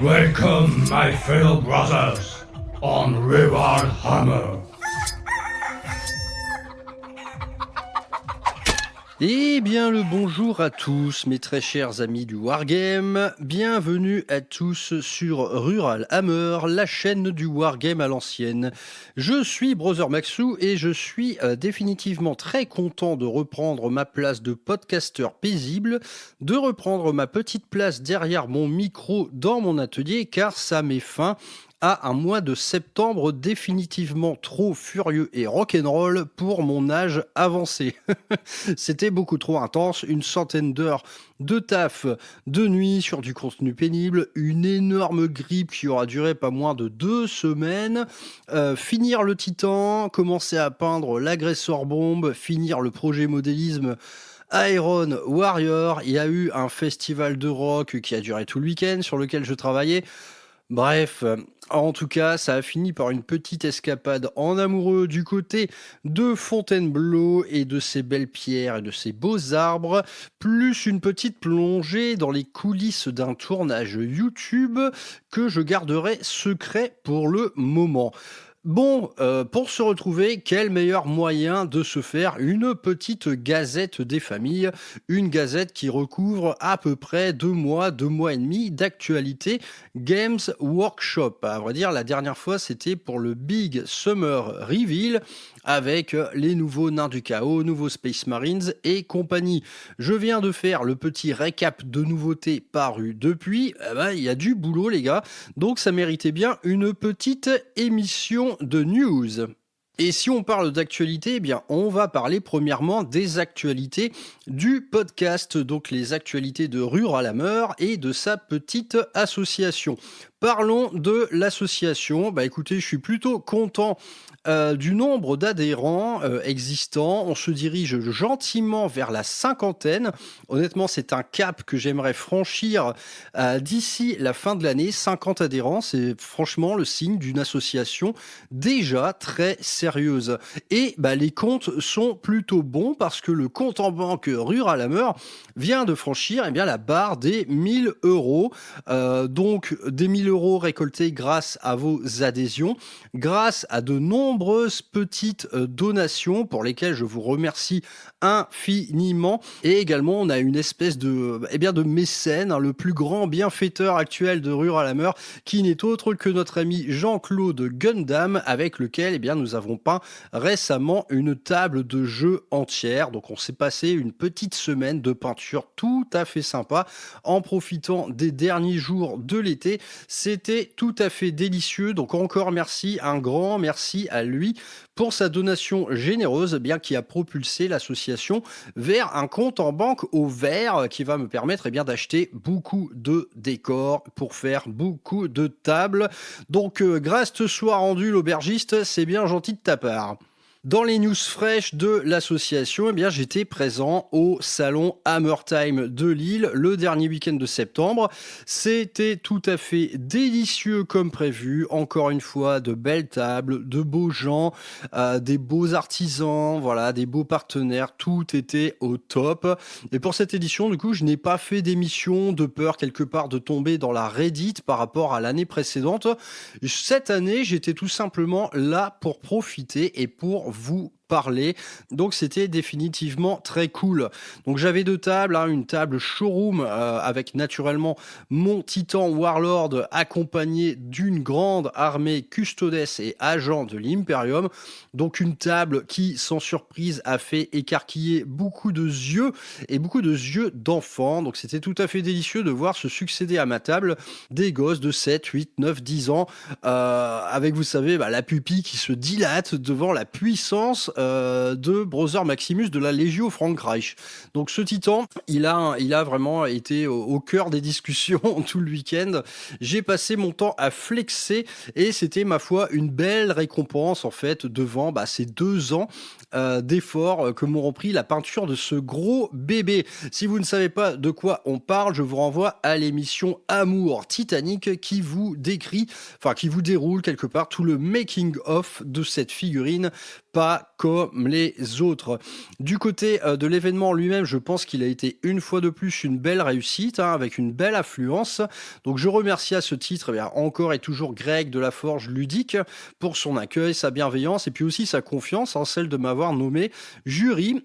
Welcome, my fellow brothers, on Reward Hammer. Eh bien le bonjour à tous mes très chers amis du Wargame, bienvenue à tous sur Rural Hammer, la chaîne du Wargame à l'ancienne. Je suis Brother Maxou et je suis définitivement très content de reprendre ma place de podcasteur paisible, de reprendre ma petite place derrière mon micro dans mon atelier car ça met fin à un mois de septembre définitivement trop furieux et rock'n'roll pour mon âge avancé. C'était beaucoup trop intense, une centaine d'heures de taf de nuit sur du contenu pénible, une énorme grippe qui aura duré pas moins de 2 semaines, finir le Titan, commencer à peindre l'agresseur bombe, finir le projet modélisme Iron Warrior, il y a eu un festival de rock qui a duré tout le week-end sur lequel je travaillais. Bref, en tout cas, ça a fini par une petite escapade en amoureux du côté de Fontainebleau et de ses belles pierres et de ses beaux arbres, plus une petite plongée dans les coulisses d'un tournage YouTube que je garderai secret pour le moment. Bon, pour se retrouver, quel meilleur moyen de se faire une petite gazette des familles, une gazette qui recouvre à peu près 2 mois et demi d'actualité Games Workshop. À vrai dire, la dernière fois, c'était pour le Big Summer Reveal avec les nouveaux Nains du Chaos, nouveaux Space Marines et compagnie. Je viens de faire le petit récap de nouveautés parues depuis. Il y a du boulot, les gars. Donc, ça méritait bien une petite émission de news. Et si on parle d'actualité, eh bien, on va parler premièrement des actualités du podcast, donc les actualités de Rural Hammer et de sa petite association. Parlons de l'association. Écoutez, je suis plutôt content du nombre d'adhérents existants. On se dirige gentiment vers la 50aine. Honnêtement, c'est un cap que j'aimerais franchir d'ici la fin de l'année. 50 adhérents, c'est franchement le signe d'une association déjà très sérieuse. Et les comptes sont plutôt bons parce que le compte en banque Rural Hammer vient de franchir la barre des 1000 euros. Donc des 1000 euros récoltés grâce à vos adhésions, grâce à de nombreuses petites donations pour lesquelles je vous remercie infiniment. Et également, on a une espèce de mécène, le plus grand bienfaiteur actuel de Rural Hammer, qui n'est autre que notre ami Jean-Claude Gundam, avec lequel nous avons peint récemment une table de jeu entière. Donc on s'est passé une petite semaine de peinture tout à fait sympa en profitant des derniers jours de l'été. C'était tout à fait délicieux. Donc encore merci, un grand merci à lui pour sa donation généreuse, qui a propulsé l'association vers un compte en banque au vert qui va me permettre d'acheter beaucoup de décors pour faire beaucoup de tables. Donc grâce te soit rendu l'aubergiste, c'est bien gentil de ta part. Dans les news fraîches de l'association, j'étais présent au salon Hammer Time de Lille le dernier week-end de septembre. C'était tout à fait délicieux comme prévu. Encore une fois, de belles tables, de beaux gens, des beaux artisans, des beaux partenaires. Tout était au top. Et pour cette édition, du coup, je n'ai pas fait d'émission de peur quelque part de tomber dans la Reddit par rapport à l'année précédente. Cette année, j'étais tout simplement là pour profiter et pour vous parler. Donc c'était définitivement très cool. Donc j'avais 2 tables, une table showroom avec naturellement mon Titan Warlord accompagné d'une grande armée custodes et agents de l'Imperium. Donc une table qui, sans surprise, a fait écarquiller beaucoup de yeux et beaucoup de yeux d'enfants. Donc c'était tout à fait délicieux de voir se succéder à ma table des gosses de 7, 8, 9, 10 ans avec, vous savez, la pupille qui se dilate devant la puissance de Brother Maximus de la Legio Frankreich. Donc ce titan, il a vraiment été au cœur des discussions tout le week-end. J'ai passé mon temps à flexer et c'était ma foi une belle récompense en fait devant ces 2 ans d'efforts que m'ont repris la peinture de ce gros bébé. Si vous ne savez pas de quoi on parle, je vous renvoie à l'émission Amour Titanic qui vous déroule quelque part tout le making of de cette figurine, pas comme les autres. Du côté de l'événement lui-même, je pense qu'il a été une fois de plus une belle réussite, avec une belle affluence. Donc je remercie à ce titre encore et toujours Greg de la Forge Ludique pour son accueil, sa bienveillance et puis aussi sa confiance, celle de m'avoir nommé jury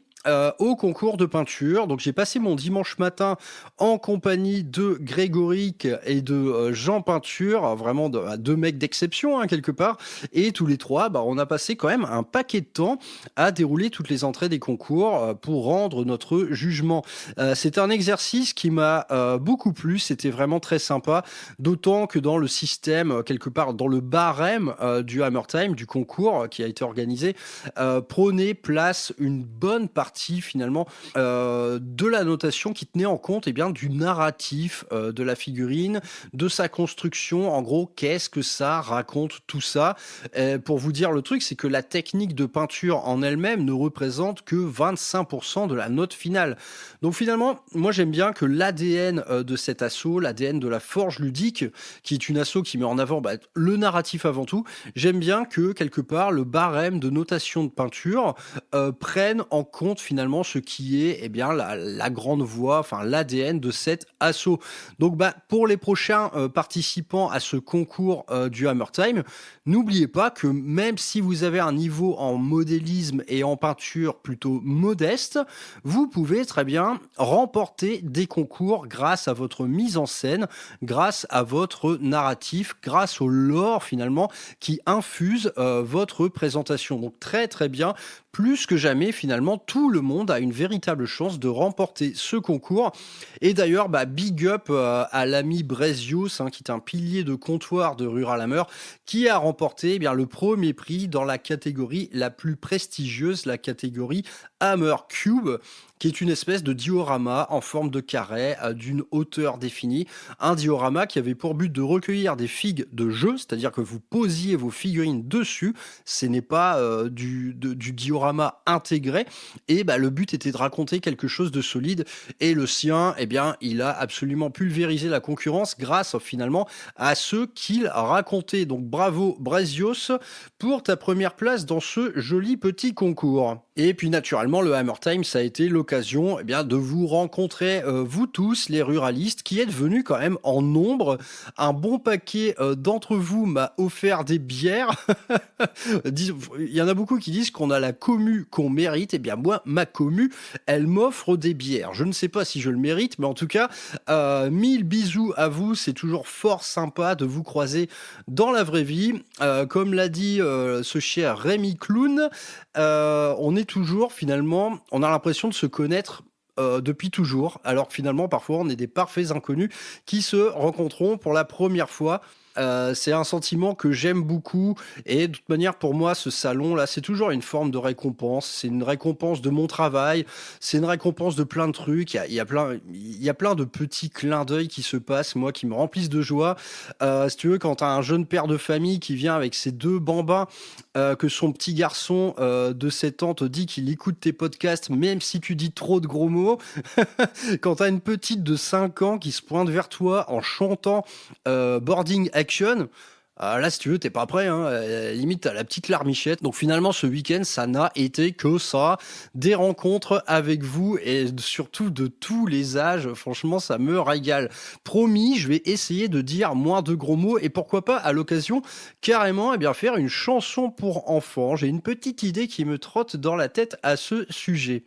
au concours de peinture. Donc j'ai passé mon dimanche matin en compagnie de Grégoric et de Jean Peinture, vraiment deux mecs d'exception quelque part, et tous les trois on a passé quand même un paquet de temps à dérouler toutes les entrées des concours pour rendre notre jugement. C'est un exercice qui m'a beaucoup plu, c'était vraiment très sympa, d'autant que dans le système, quelque part dans le barème du Hammer Time, du concours qui a été organisé, prenait place une bonne partie finalement de la notation qui tenait en compte du narratif de la figurine, de sa construction. En gros, qu'est-ce que ça raconte tout ça? Pour vous dire le truc, c'est que la technique de peinture en elle-même ne représente que 25% de la note finale. Donc finalement, moi j'aime bien que l'ADN de cet assaut, l'ADN de la Forge Ludique, qui est une asso qui met en avant le narratif avant tout, j'aime bien que quelque part le barème de notation de peinture prenne en compte finalement ce qui est la grande voix, enfin l'ADN de cet assaut. Donc pour les prochains participants à ce concours du Hammer Time, n'oubliez pas que même si vous avez un niveau en modélisme et en peinture plutôt modeste, vous pouvez très bien remporter des concours grâce à votre mise en scène, grâce à votre narratif, grâce au lore finalement qui infuse votre présentation. Donc très très bien. Plus que jamais, finalement, tout le monde a une véritable chance de remporter ce concours. Et d'ailleurs, big up à l'ami Brezios, qui est un pilier de comptoir de Rural Hammer, qui a remporté le premier prix dans la catégorie la plus prestigieuse, la catégorie Hammer Cube, qui est une espèce de diorama en forme de carré d'une hauteur définie. Un diorama qui avait pour but de recueillir des figues de jeu, c'est-à-dire que vous posiez vos figurines dessus. Ce n'est pas du diorama intégré. Et le but était de raconter quelque chose de solide. Et le sien, il a absolument pulvérisé la concurrence grâce finalement à ce qu'il racontait. Donc bravo Brezios pour ta première place dans ce joli petit concours. Et puis naturellement, le Hammer Time, ça a été l'occasion de vous rencontrer, vous tous, les ruralistes, qui êtes venus quand même en nombre. Un bon paquet d'entre vous m'a offert des bières. Il y en a beaucoup qui disent qu'on a la commu qu'on mérite. Moi, ma commu, elle m'offre des bières. Je ne sais pas si je le mérite, mais en tout cas, 1000 bisous à vous. C'est toujours fort sympa de vous croiser dans la vraie vie. Comme l'a dit ce cher Rémi Clown, on est toujours finalement, on a l'impression de se connaître depuis toujours, alors que finalement parfois on est des parfaits inconnus qui se rencontreront pour la première fois. C'est un sentiment que j'aime beaucoup et de toute manière pour moi ce salon là c'est toujours une forme de récompense, c'est une récompense de mon travail, c'est une récompense de plein de trucs, il y a plein de petits clins d'œil qui se passent moi qui me remplissent de joie. Si tu veux, quand t'as un jeune père de famille qui vient avec ses 2 bambins, que son petit garçon de 7 ans te dit qu'il écoute tes podcasts même si tu dis trop de gros mots, quand t'as une petite de 5 ans qui se pointe vers toi en chantant Boarding Action, là si tu veux t'es pas prêt, limite t'as la petite larmichette. Donc finalement ce week-end ça n'a été que ça, des rencontres avec vous et surtout de tous les âges. Franchement ça me régale. Promis, je vais essayer de dire moins de gros mots et pourquoi pas à l'occasion carrément faire une chanson pour enfants. J'ai une petite idée qui me trotte dans la tête à ce sujet.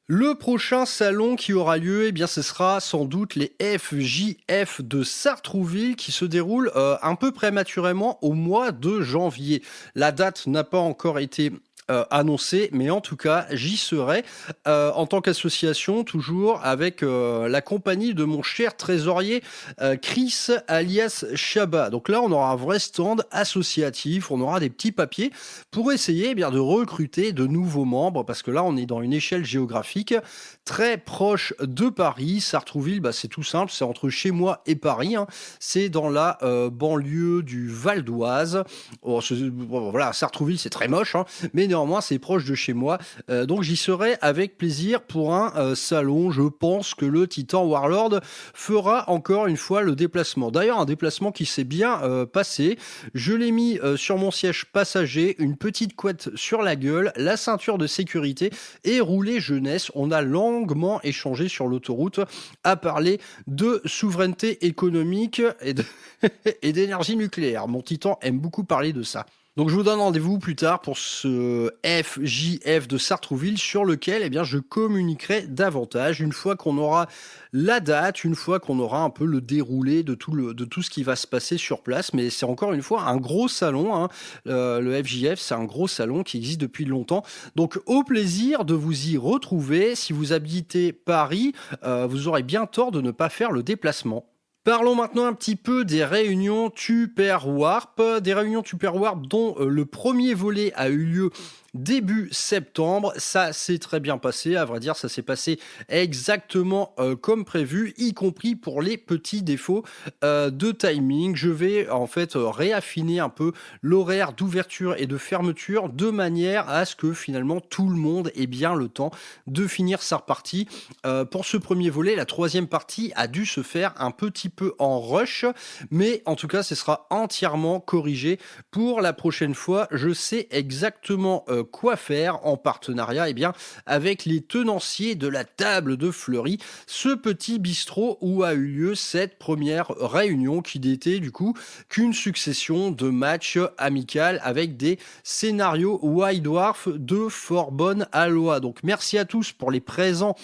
Le prochain salon qui aura lieu, ce sera sans doute les FJF de Sartrouville qui se déroulent un peu prématurément au mois de janvier. La date n'a pas encore été annoncé, mais en tout cas, j'y serai en tant qu'association, toujours avec la compagnie de mon cher trésorier Chris alias Chabat. Donc là, on aura un vrai stand associatif, on aura des petits papiers pour essayer bien de recruter de nouveaux membres, parce que là, on est dans une échelle géographique très proche de Paris. Sartrouville, c'est tout simple, c'est entre chez moi et Paris, hein. C'est dans la banlieue du Val d'Oise. Voilà, Sartrouville, c'est très moche, hein, mais néanmoins, c'est proche de chez moi. Donc, j'y serai avec plaisir pour un salon. Je pense que le Titan Warlord fera encore une fois le déplacement. D'ailleurs, un déplacement qui s'est bien passé. Je l'ai mis sur mon siège passager, une petite couette sur la gueule, la ceinture de sécurité et roulé jeunesse. On a longuement échangé sur l'autoroute à parler de souveraineté économique et d'énergie nucléaire. Mon Titan aime beaucoup parler de ça. Donc je vous donne rendez-vous plus tard pour ce FJF de Sartrouville sur lequel je communiquerai davantage une fois qu'on aura la date, une fois qu'on aura un peu le déroulé de tout ce qui va se passer sur place. Mais c'est encore une fois un gros salon, hein. Le FJF, c'est un gros salon qui existe depuis longtemps. Donc au plaisir de vous y retrouver. Si vous habitez Paris, vous aurez bien tort de ne pas faire le déplacement. Parlons maintenant un petit peu des réunions Tupperwarp, dont le premier volet a eu lieu début septembre. Ça s'est très bien passé, à vrai dire, ça s'est passé exactement comme prévu, y compris pour les petits défauts de timing. Je vais en fait réaffiner un peu l'horaire d'ouverture et de fermeture de manière à ce que finalement tout le monde ait bien le temps de finir sa partie. Pour ce premier volet, la troisième partie a dû se faire un petit peu en rush, mais en tout cas, ce sera entièrement corrigé pour la prochaine fois. Je sais exactement quoi faire en partenariat avec les tenanciers de la table de Fleury, ce petit bistrot où a eu lieu cette première réunion qui n'était du coup qu'une succession de matchs amicaux avec des scénarios White Dwarf de fort bonne aloi. Donc merci à tous pour les présents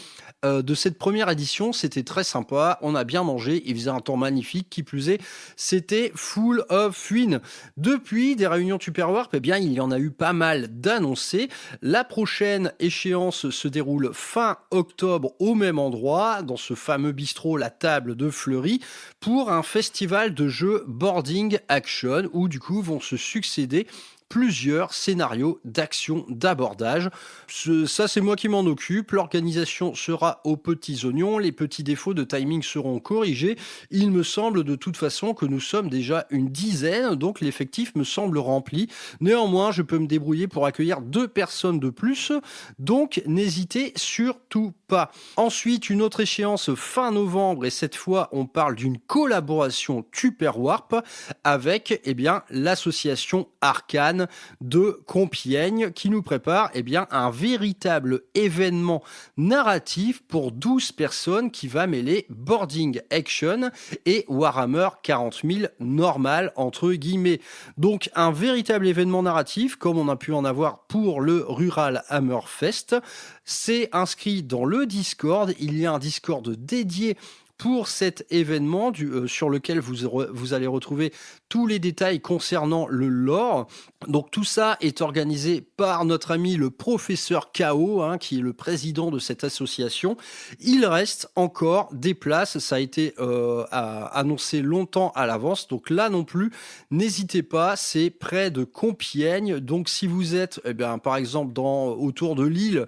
de cette première édition, c'était très sympa, on a bien mangé, il faisait un temps magnifique, qui plus est, c'était full of fun. Depuis des réunions Tupperwarp, il y en a eu pas mal d'annoncés. La prochaine échéance se déroule fin octobre au même endroit, dans ce fameux bistrot La Table de Fleury, pour un festival de jeux boarding action, où du coup vont se succéder plusieurs scénarios d'action d'abordage. Ça, c'est moi qui m'en occupe. L'organisation sera aux petits oignons. Les petits défauts de timing seront corrigés. Il me semble de toute façon que nous sommes déjà une dizaine, donc l'effectif me semble rempli. Néanmoins, je peux me débrouiller pour accueillir 2 personnes de plus, donc n'hésitez surtout pas. Ensuite, une autre échéance fin novembre, et cette fois, on parle d'une collaboration Tupperwarp avec l'association Arcane de Compiègne qui nous prépare un véritable événement narratif pour 12 personnes qui va mêler boarding action et Warhammer 40 000 normal entre guillemets. Donc un véritable événement narratif comme on a pu en avoir pour le Rural Hammerfest. C'est inscrit dans le Discord, il y a un Discord dédié pour cet événement sur lequel vous allez retrouver tous les détails concernant le lore. Donc tout ça est organisé par notre ami le professeur KO, qui est le président de cette association. Il reste encore des places, ça a été annoncé longtemps à l'avance, donc là non plus, n'hésitez pas, c'est près de Compiègne, donc si vous êtes par exemple autour de Lille,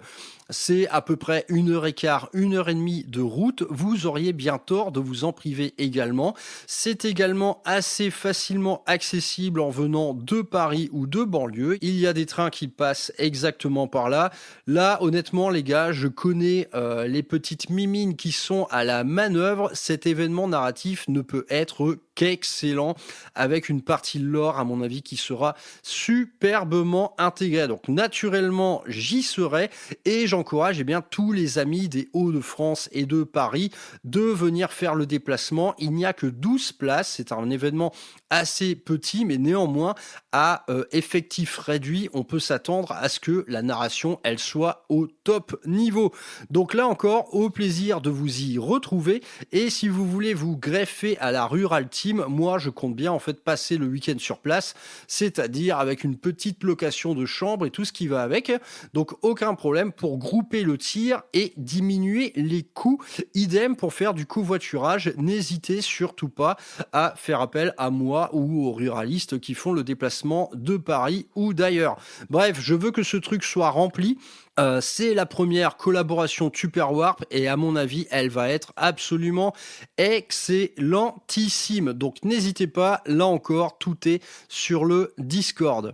c'est à peu près 1h15, 1h30 de route. Vous auriez bien tort de vous en priver également. C'est également assez facilement accessible en venant de Paris ou de banlieue. Il y a des trains qui passent exactement par là. Là, honnêtement, les gars, je connais les petites mimines qui sont à la manœuvre. Cet événement narratif ne peut être qu'excellent, avec une partie lore, à mon avis, qui sera superbement intégrée. Donc, naturellement, j'y serai et j'encourage tous les amis des Hauts-de-France et de Paris de venir faire le déplacement. Il n'y a que 12 places. C'est un événement assez petit, mais néanmoins, à effectif réduit, on peut s'attendre à ce que la narration, elle soit au top niveau. Donc là encore, au plaisir de vous y retrouver. Et si vous voulez vous greffer à la Rural Team, Moi, je compte bien en fait passer le week-end sur place, c'est-à-dire avec une petite location de chambre et tout ce qui va avec. Donc aucun problème pour grouper le tir et diminuer les coûts. Idem pour faire du covoiturage. N'hésitez surtout pas à faire appel à moi ou aux ruralistes qui font le déplacement de Paris ou d'ailleurs. Bref, je veux que ce truc soit rempli. C'est la première collaboration Tupperwarp et à mon avis, elle va être absolument excellentissime. Donc n'hésitez pas, là encore, tout est sur le Discord.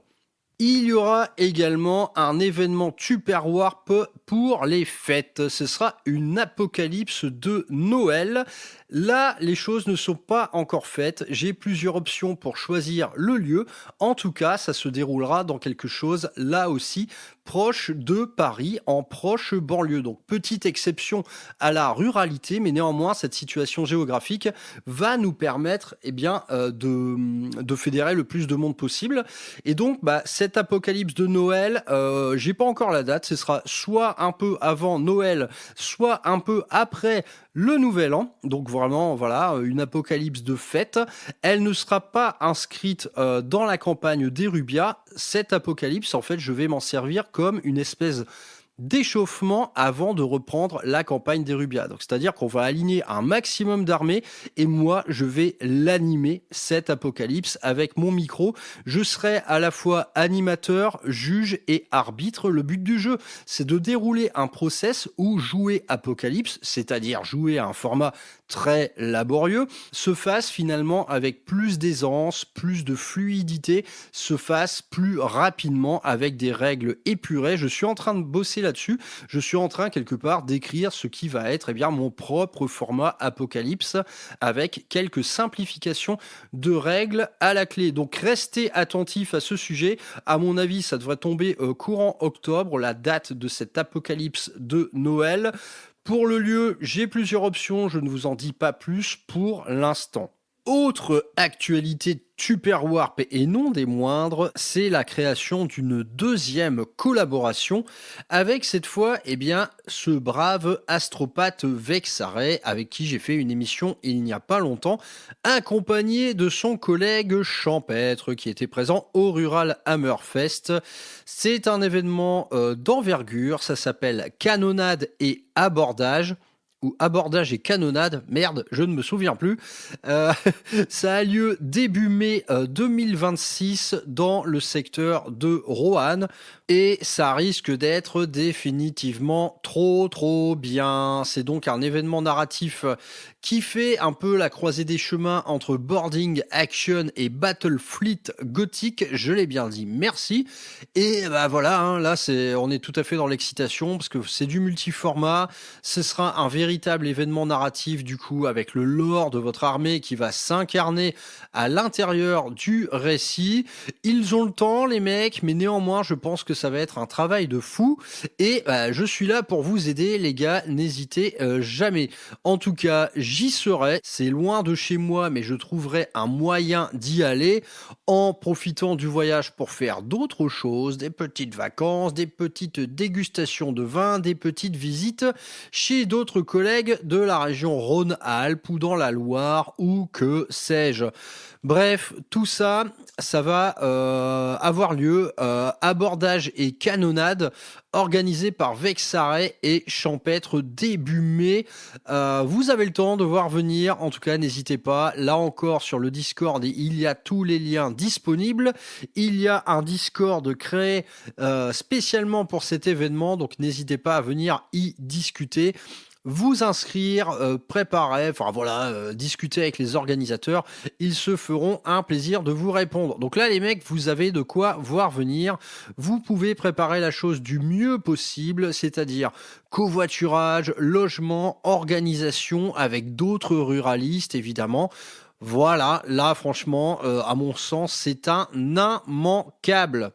Il y aura également un événement Tupperwarp pour les fêtes. Ce sera une apocalypse de Noël. Là, les choses ne sont pas encore faites. J'ai plusieurs options pour choisir le lieu. En tout cas, ça se déroulera dans quelque chose, là aussi, proche de Paris, en proche banlieue. Donc, petite exception à la ruralité, mais néanmoins, cette situation géographique va nous permettre de fédérer le plus de monde possible. Et donc, cette apocalypse de Noël, j'ai pas encore la date. Ce sera soit un peu avant Noël, soit un peu après le Nouvel An. Donc vraiment, voilà, une apocalypse de fête. Elle ne sera pas inscrite dans la campagne d'Erubia. Cette apocalypse, en fait, je vais m'en servir comme une espèce d'échauffement avant de reprendre la campagne d'Erubia. Donc, c'est-à-dire qu'on va aligner un maximum d'armées et moi, je vais l'animer, cette apocalypse, avec mon micro. Je serai à la fois animateur, juge et arbitre. Le but du jeu, c'est de dérouler un process où jouer Apocalypse, c'est-à-dire jouer à un format très laborieux, se fasse finalement avec plus d'aisance, plus de fluidité, se fasse plus rapidement avec des règles épurées. Je suis en train de bosser là-dessus. Je suis en train quelque part d'écrire ce qui va être mon propre format Apocalypse avec quelques simplifications de règles à la clé. Donc restez attentifs à ce sujet. À mon avis, ça devrait tomber courant octobre, la date de cette Apocalypse de Noël. Pour le lieu, j'ai plusieurs options, je ne vous en dis pas plus pour l'instant. Autre actualité Tupperwarp et non des moindres, c'est la création d'une deuxième collaboration avec cette fois ce brave astropathe Vexaray avec qui j'ai fait une émission il n'y a pas longtemps, accompagné de son collègue champêtre qui était présent au Rural Hammerfest. C'est un événement d'envergure, ça s'appelle Canonnade et Abordage. Ou abordage et canonnade, merde, je ne me souviens plus. Ça a lieu début mai 2026 dans le secteur de Roanne et ça risque d'être définitivement trop bien. C'est donc un événement narratif qui fait un peu la croisée des chemins entre boarding action et battle fleet gothique, je l'ai bien dit, merci. Et voilà, là on est tout à fait dans l'excitation parce que c'est du multiformat, ce sera un véritable événement narratif du coup avec le lore de votre armée qui va s'incarner à l'intérieur du récit. Ils ont le temps les mecs, mais néanmoins je pense que ça va être un travail de fou et je suis là pour vous aider les gars, n'hésitez jamais. En tout cas, j'y serai, c'est loin de chez moi mais je trouverai un moyen d'y aller en profitant du voyage pour faire d'autres choses, des petites vacances, des petites dégustations de vin, des petites visites chez d'autres collègues de la région Rhône-Alpes ou dans la Loire ou que sais-je. Bref, tout ça, ça va avoir lieu, abordage et canonnade organisé par Vexaray et Champêtre début mai. Vous avez le temps de voir venir, en tout cas n'hésitez pas, là encore sur le Discord il y a tous les liens disponibles, il y a un Discord créé spécialement pour cet événement, donc n'hésitez pas à venir y discuter. Vous inscrire, préparer, discuter avec les organisateurs, ils se feront un plaisir de vous répondre. Donc là les mecs, vous avez de quoi voir venir, vous pouvez préparer la chose du mieux possible, c'est-à-dire covoiturage, logement, organisation avec d'autres ruralistes évidemment. Voilà, là franchement, à mon sens, c'est un immanquable.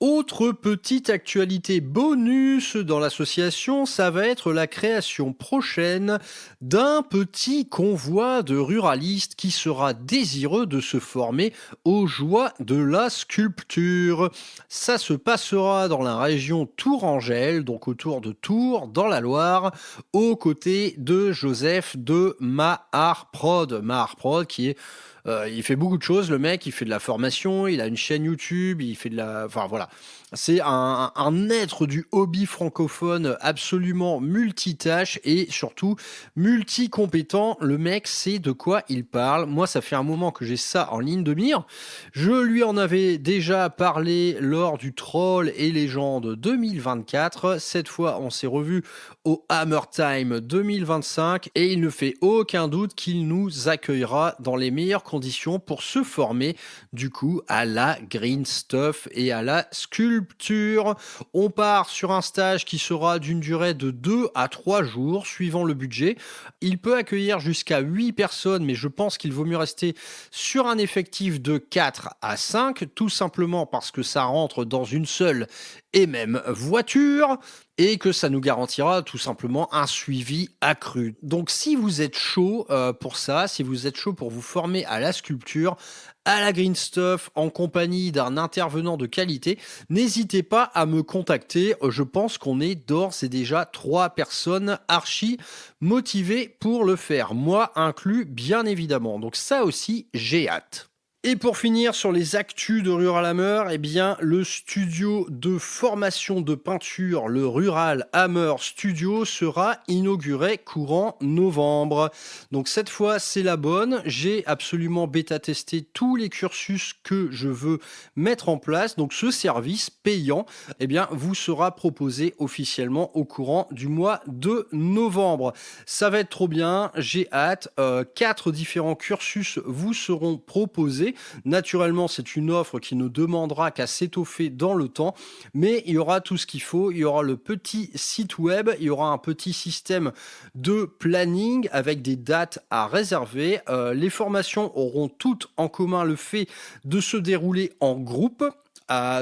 Autre petite actualité bonus dans l'association, ça va être la création prochaine d'un petit convoi de ruralistes qui sera désireux de se former aux joies de la sculpture. Ça se passera dans la région Tourangelle, donc autour de Tours, dans la Loire, aux côtés de Joseph de Maharprod. Maharprod qui est il fait beaucoup de choses, le mec, il fait de la formation, il a une chaîne YouTube, il fait de la... Enfin voilà, c'est un être du hobby francophone absolument multitâche et surtout multicompétent. Le mec sait de quoi il parle. Moi, ça fait un moment que j'ai ça en ligne de mire. Je lui en avais déjà parlé lors du Troll et Légende 2024. Cette fois, on s'est revu au Hammer Time 2025 et il ne fait aucun doute qu'il nous accueillera dans les meilleures conditions pour se former du coup à la green stuff et à la sculpture. On part sur un stage qui sera d'une durée de 2 à 3 jours suivant le budget. Il peut accueillir jusqu'à 8 personnes, mais je pense qu'il vaut mieux rester sur un effectif de 4 à 5, tout simplement parce que ça rentre dans une seule et même voiture et que ça nous garantira tout simplement un suivi accru. Donc si vous êtes chaud pour ça, si vous êtes chaud pour vous former à la sculpture, à la green stuff en compagnie d'un intervenant de qualité, n'hésitez pas à me contacter. Je pense qu'on est d'ores et déjà 3 personnes archi motivées pour le faire, moi inclus bien évidemment. Donc ça aussi, j'ai hâte. Et pour finir sur les actus de Rural Hammer, eh bien le studio de formation de peinture, le Rural Hammer Studio, sera inauguré courant novembre. Donc cette fois c'est la bonne, j'ai absolument bêta-testé tous les cursus que je veux mettre en place. Donc ce service payant, eh bien vous sera proposé officiellement au courant du mois de novembre. Ça va être trop bien, j'ai hâte. 4 différents cursus vous seront proposés. Naturellement, c'est une offre qui ne demandera qu'à s'étoffer dans le temps, mais il y aura tout ce qu'il faut. Il y aura le petit site web, il y aura un petit système de planning avec des dates à réserver. Les formations auront toutes en commun le fait de se dérouler en groupe.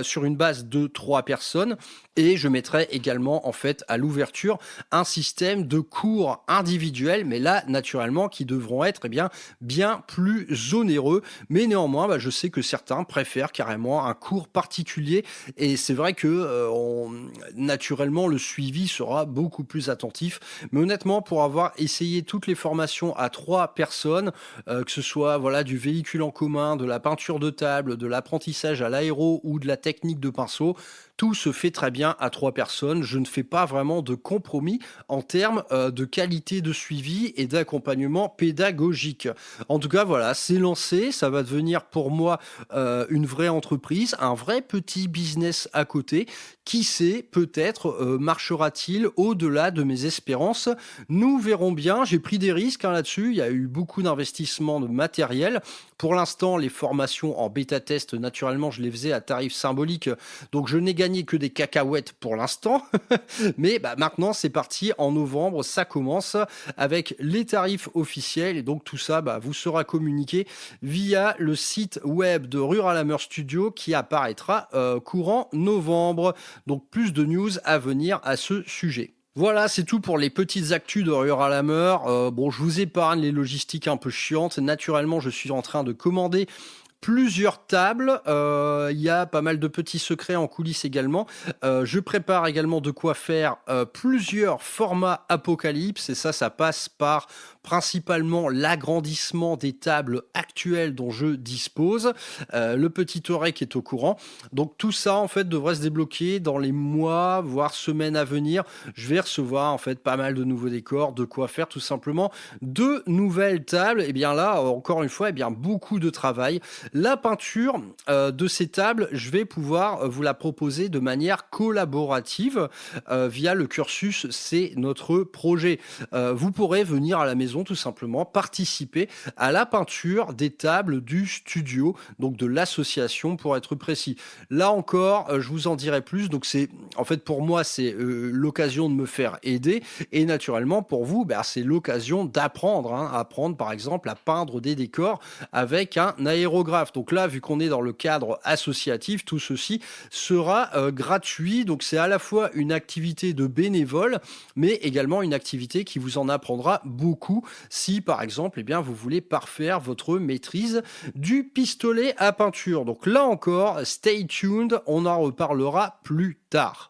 Sur une base de 3 personnes et je mettrai également en fait à l'ouverture un système de cours individuels, mais là naturellement qui devront être bien plus onéreux, mais néanmoins je sais que certains préfèrent carrément un cours particulier et c'est vrai que naturellement le suivi sera beaucoup plus attentif, mais honnêtement pour avoir essayé toutes les formations à 3 personnes, que ce soit du véhicule en commun, de la peinture de table, de l'apprentissage à l'aéro ou de la technique de pinceau, tout se fait très bien à 3 personnes. Je ne fais pas vraiment de compromis en termes de qualité de suivi et d'accompagnement pédagogique. En tout cas, voilà, c'est lancé. Ça va devenir pour moi une vraie entreprise, un vrai petit business à côté. Qui sait, peut-être marchera-t-il au-delà de mes espérances. Nous verrons bien. J'ai pris des risques là-dessus. Il y a eu beaucoup d'investissements de matériel. Pour l'instant, les formations en bêta-test, naturellement, je les faisais à tarif symbolique. Donc, je n'ai gagné que des cacahuètes pour l'instant. Mais maintenant, c'est parti. En novembre, ça commence avec les tarifs officiels. Et donc, tout ça vous sera communiqué via le site web de Rural Hammer Studio qui apparaîtra courant novembre. Donc, plus de news à venir à ce sujet. Voilà, c'est tout pour les petites actus de Rural Hammer. Je vous épargne les logistiques un peu chiantes. Naturellement, je suis en train de commander plusieurs tables, il y a pas mal de petits secrets en coulisses également. Je prépare également de quoi faire plusieurs formats Apocalypse et ça passe par principalement l'agrandissement des tables actuelles dont je dispose. Le petit Orec est au courant. Donc tout ça en fait devrait se débloquer dans les mois, voire semaines à venir. Je vais recevoir en fait pas mal de nouveaux décors, de quoi faire tout simplement de nouvelles tables. Et bien là, encore une fois, beaucoup de travail. La peinture de ces tables, je vais pouvoir vous la proposer de manière collaborative via le cursus C'est notre projet. Vous pourrez venir à la maison ont tout simplement participé à la peinture des tables du studio, donc de l'association pour être précis. Là encore, je vous en dirai plus. Donc en fait pour moi c'est l'occasion de me faire aider et naturellement pour vous, c'est l'occasion d'apprendre, apprendre par exemple à peindre des décors avec un aérographe. Donc là, vu qu'on est dans le cadre associatif, tout ceci sera gratuit. Donc c'est à la fois une activité de bénévole, mais également une activité qui vous en apprendra beaucoup si par exemple vous voulez parfaire votre maîtrise du pistolet à peinture. Donc là encore, stay tuned, on en reparlera plus tard.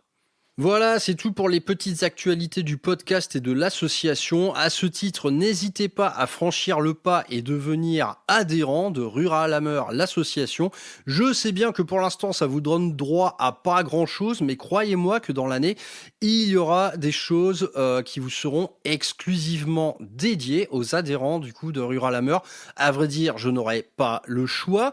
Voilà, c'est tout pour les petites actualités du podcast et de l'association. À ce titre, n'hésitez pas à franchir le pas et devenir adhérent de Rural Hammer, l'association. Je sais bien que pour l'instant, ça vous donne droit à pas grand-chose, mais croyez-moi que dans l'année, il y aura des choses qui vous seront exclusivement dédiées aux adhérents du coup de Rural Hammer. À vrai dire, je n'aurai pas le choix.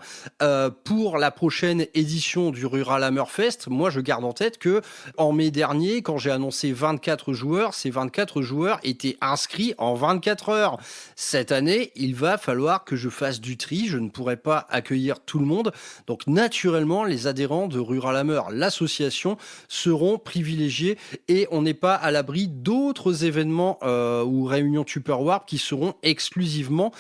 Pour la prochaine édition du Rural Hammer Fest, moi je garde en tête que en mai dernier, quand j'ai annoncé 24 joueurs, ces 24 joueurs étaient inscrits en 24 heures. Cette année, il va falloir que je fasse du tri, je ne pourrai pas accueillir tout le monde. Donc naturellement, les adhérents de Rural Hammer, l'association, seront privilégiés et on n'est pas à l'abri d'autres événements ou réunions Tupperware qui seront exclusivement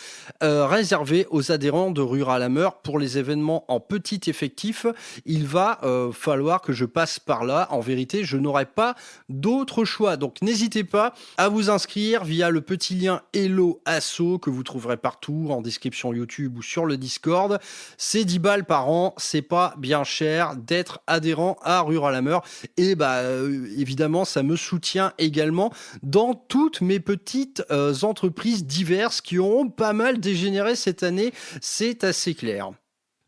réservés aux adhérents de Rural Hammer. Pour les événements en petit effectif, il va falloir que je passe par là. En vérité, je n'aurai pas d'autre choix. Donc n'hésitez pas à vous inscrire via le petit lien Hello Asso que vous trouverez partout en description YouTube ou sur le Discord. C'est 10 balles par an, c'est pas bien cher d'être adhérent à Rural Hammer et évidemment ça me soutient également dans toutes mes petites entreprises diverses qui auront pas mal dégénéré cette année, c'est assez clair.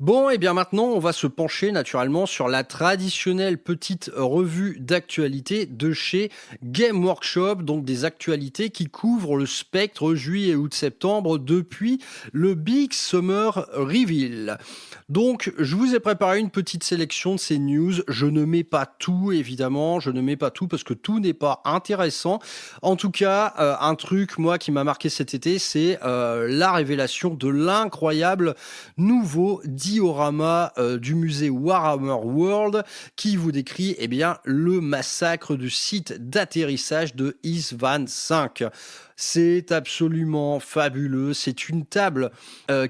Bon, et bien maintenant, on va se pencher naturellement sur la traditionnelle petite revue d'actualité de chez Game Workshop, donc des actualités qui couvrent le spectre juillet, août, septembre depuis le Big Summer Reveal. Donc, je vous ai préparé une petite sélection de ces news. Je ne mets pas tout, évidemment, je ne mets pas tout parce que tout n'est pas intéressant. En tout cas, un truc, moi, qui m'a marqué cet été, c'est la révélation de l'incroyable nouveau diorama du musée Warhammer World qui vous décrit le massacre du site d'atterrissage de Isstvan 5. C'est absolument fabuleux. C'est une table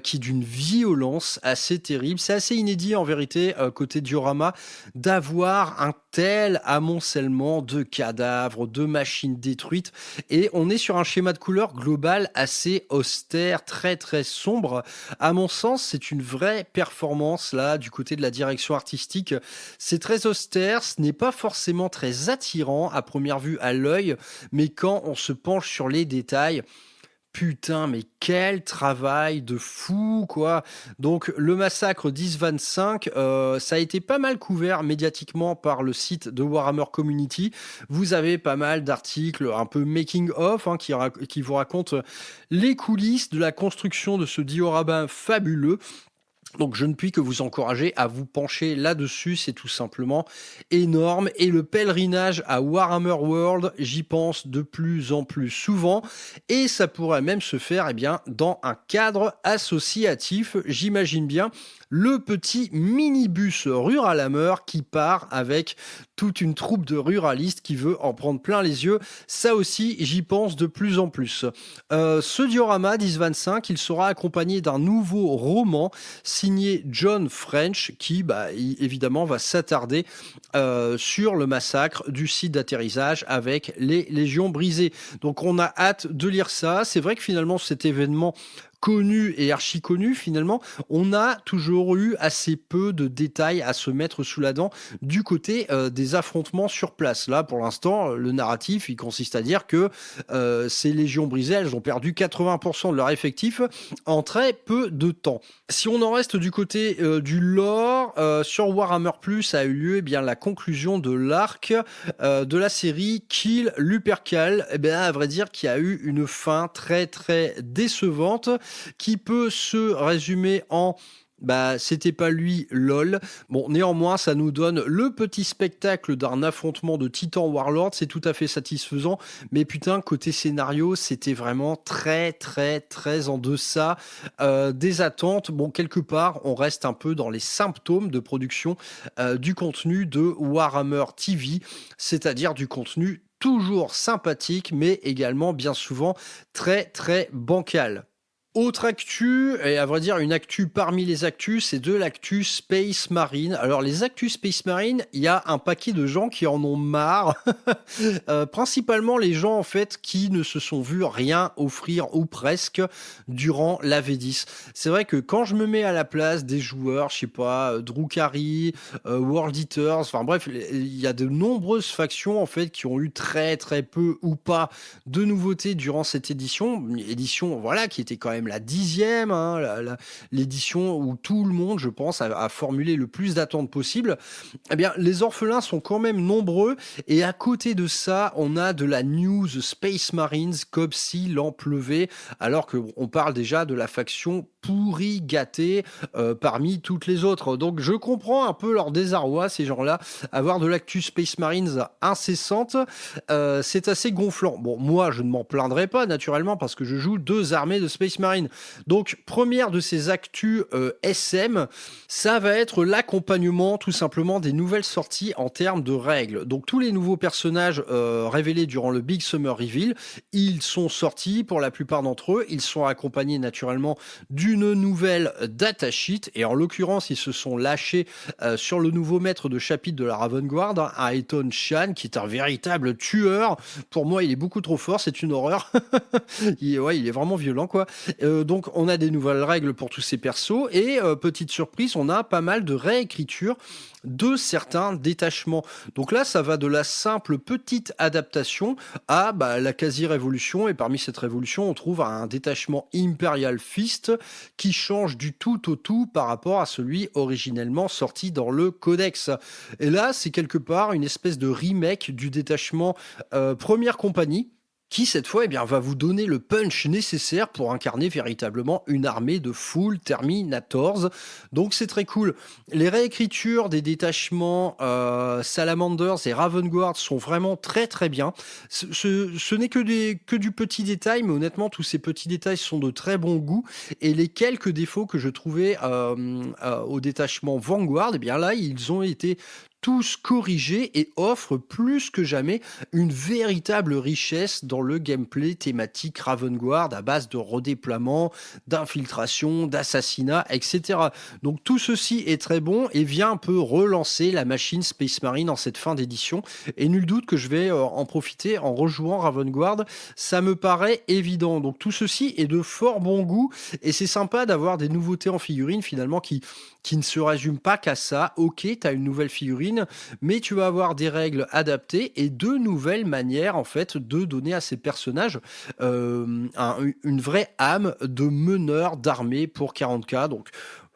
qui est d'une violence assez terrible. C'est assez inédit en vérité, côté diorama, d'avoir un tel amoncellement de cadavres, de machines détruites. Et on est sur un schéma de couleur global assez austère, très très sombre. À mon sens, c'est une vraie performance là du côté de la direction artistique. C'est très austère, ce n'est pas forcément très attirant à première vue à l'œil, mais quand on se penche sur les détails, putain, mais quel travail de fou, quoi. Donc, le massacre d'Isstvan 5, ça a été pas mal couvert médiatiquement par le site de Warhammer Community. Vous avez pas mal d'articles un peu making-of qui vous racontent les coulisses de la construction de ce diorama fabuleux. Donc je ne puis que vous encourager à vous pencher là-dessus, c'est tout simplement énorme. Et le pèlerinage à Warhammer World, j'y pense de plus en plus souvent. Et ça pourrait même se faire dans un cadre associatif, j'imagine bien. Le petit minibus Rural Hammer qui part avec toute une troupe de ruralistes qui veut en prendre plein les yeux. Ça aussi, j'y pense de plus en plus. Ce diorama d'Isstvan 5, il sera accompagné d'un nouveau roman signé John French qui, évidemment, va s'attarder sur le massacre du site d'atterrissage avec les Légions brisées. Donc on a hâte de lire ça. C'est vrai que finalement, cet événement connu et archi connu, finalement, on a toujours eu assez peu de détails à se mettre sous la dent du côté des affrontements sur place. Là, pour l'instant, le narratif, il consiste à dire que ces légions brisées, elles ont perdu 80% de leur effectif en très peu de temps. Si on en reste du côté du lore, sur Warhammer Plus a eu lieu la conclusion de l'arc de la série Kill Lupercal, à vrai dire, qui a eu une fin très très décevante, qui peut se résumer en Bah, c'était pas lui, lol. Bon, néanmoins, ça nous donne le petit spectacle d'un affrontement de Titan Warlord, c'est tout à fait satisfaisant, mais putain, côté scénario, c'était vraiment très, très, très en deçà des attentes. Bon, quelque part, on reste un peu dans les symptômes de production du contenu de Warhammer TV, c'est-à-dire du contenu toujours sympathique, mais également bien souvent très, très bancal. Autre actu, et à vrai dire une actu parmi les actus, c'est de l'actu Space Marine. Alors les actus Space Marine, il y a un paquet de gens qui en ont marre, principalement les gens en fait qui ne se sont vus rien offrir ou presque durant la V10. C'est vrai que quand je me mets à la place des joueurs, je sais pas, Drukhari, World Eaters, enfin bref, il y a de nombreuses factions en fait qui ont eu très très peu ou pas de nouveautés durant cette édition. Une édition voilà qui était quand même la 10e, hein, l'édition où tout le monde, je pense, a formulé le plus d'attentes possible. Eh bien, les orphelins sont quand même nombreux et à côté de ça, on a de la news Space Marines comme s'il en pleuvait, alors qu'on parle déjà de la faction pourri gâtée parmi toutes les autres. Donc je comprends un peu leur désarroi, ces gens-là, avoir de l'actu Space Marines incessante, c'est assez gonflant. Bon, moi je ne m'en plaindrai pas naturellement parce que je joue 2 armées de Space Marine. Donc première de ces actus SM, ça va être l'accompagnement tout simplement des nouvelles sorties en termes de règles. Donc tous les nouveaux personnages révélés durant le Big Summer Reveal, ils sont sortis pour la plupart d'entre eux, ils sont accompagnés naturellement d'une nouvelle datasheet et en l'occurrence ils se sont lâchés sur le nouveau maître de chapitre de la Raven Guard, hein, Aeton Shan, qui est un véritable tueur. Pour moi il est beaucoup trop fort, c'est une horreur. il est vraiment violent quoi. Donc on a des nouvelles règles pour tous ces persos et petite surprise, on a pas mal de réécriture de certains détachements. Donc là, ça va de la simple petite adaptation à la quasi-révolution. Et parmi cette révolution, on trouve un détachement Imperial Fist qui change du tout au tout par rapport à celui originellement sorti dans le codex. Et là, c'est quelque part une espèce de remake du détachement Première Compagnie, qui cette fois va vous donner le punch nécessaire pour incarner véritablement une armée de full Terminators. Donc c'est très cool. Les réécritures des détachements Salamanders et Raven Guard sont vraiment très très bien. Ce n'est que du petit détail, mais honnêtement tous ces petits détails sont de très bon goût. Et les quelques défauts que je trouvais au détachement Vanguard, là ils ont été tous corrigés et offrent plus que jamais une véritable richesse dans le gameplay thématique Raven Guard à base de redéploiement, d'infiltration, d'assassinat, etc. Donc tout ceci est très bon et vient un peu relancer la machine Space Marine en cette fin d'édition. Et nul doute que je vais en profiter en rejouant Raven Guard. Ça me paraît évident. Donc tout ceci est de fort bon goût et c'est sympa d'avoir des nouveautés en figurines finalement qui ne se résument pas qu'à ça. Ok, tu as une nouvelle figurine, mais tu vas avoir des règles adaptées et de nouvelles manières en fait de donner à ces personnages une vraie âme de meneur d'armée pour 40K. Donc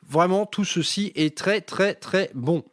vraiment tout ceci est très très très bon.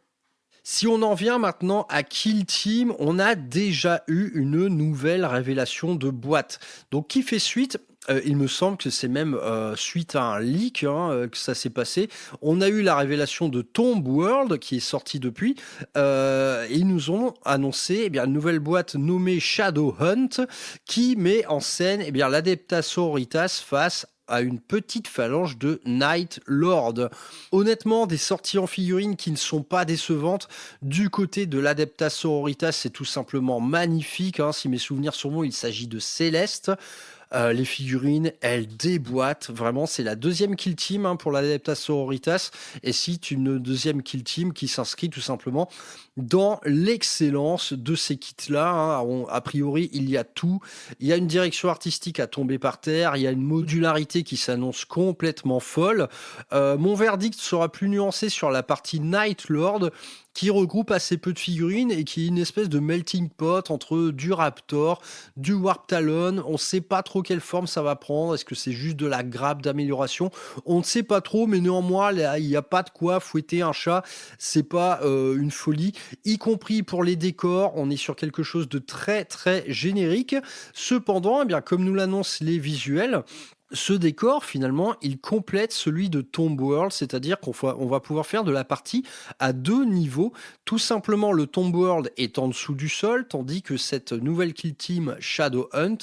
Si on en vient maintenant à Kill Team, on a déjà eu une nouvelle révélation de boîte. Donc qui fait suite? Il me semble que c'est même suite à un leak que ça s'est passé. On a eu la révélation de Tomb World qui est sortie depuis. Ils nous ont annoncé une nouvelle boîte nommée Shadow Hunt qui met en scène l'Adepta Sororitas face à une petite phalange de Night Lord. Honnêtement, des sorties en figurines qui ne sont pas décevantes. Du côté de l'Adepta Sororitas, c'est tout simplement magnifique. Si mes souvenirs sont bons, il s'agit de Céleste. Les figurines, elles déboîtent. Vraiment, c'est la deuxième kill team pour l'Adepta Sororitas. Et c'est une deuxième kill team qui s'inscrit tout simplement dans l'excellence de ces kits-là. A priori, il y a tout. Il y a une direction artistique à tomber par terre. Il y a une modularité qui s'annonce complètement folle. Mon verdict sera plus nuancé sur la partie Night Lord, qui regroupe assez peu de figurines et qui est une espèce de melting pot entre du Raptor, du Warp Talon. On ne sait pas trop quelle forme ça va prendre. Est-ce que c'est juste de la grappe d'amélioration? On ne sait pas trop, mais néanmoins, il n'y a pas de quoi fouetter un chat. C'est pas une folie. Y compris pour les décors, on est sur quelque chose de très très générique. Cependant, comme nous l'annoncent les visuels, Ce décor, finalement, il complète celui de Tomb World, c'est-à-dire on va pouvoir faire de la partie à 2 niveaux. Tout simplement, le Tomb World est en dessous du sol, tandis que cette nouvelle kill team Shadow Hunt,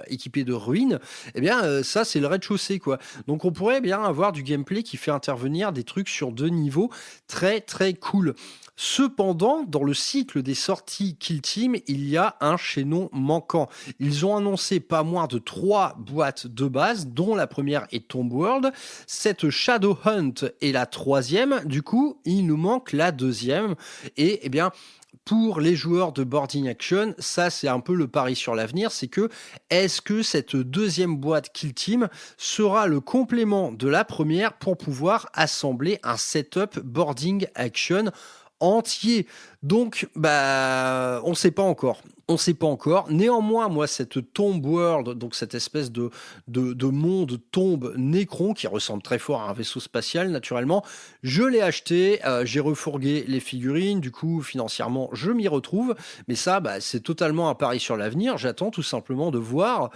équipée de ruines, eh bien, ça, c'est le rez-de-chaussée, quoi. Donc, on pourrait bien avoir du gameplay qui fait intervenir des trucs sur 2 niveaux très, très cool. Cependant, dans le cycle des sorties Kill Team, il y a un chaînon manquant. Ils ont annoncé pas moins de 3 boîtes de base, dont la première est Tomb World. Cette Shadow Hunt est la 3e. Du coup, il nous manque la 2e. Et eh bien, pour les joueurs de Boarding Action, ça c'est un peu le pari sur l'avenir, c'est que est-ce que cette 2e boîte Kill Team sera le complément de la première pour pouvoir assembler un setup Boarding Action entier. Donc, on ne sait pas encore. On ne sait pas encore. Néanmoins, moi, cette Tomb World, donc cette espèce de monde tombe Necron qui ressemble très fort à un vaisseau spatial, naturellement, je l'ai acheté, j'ai refourgué les figurines, du coup, financièrement, je m'y retrouve. Mais ça, c'est totalement un pari sur l'avenir. J'attends tout simplement de voir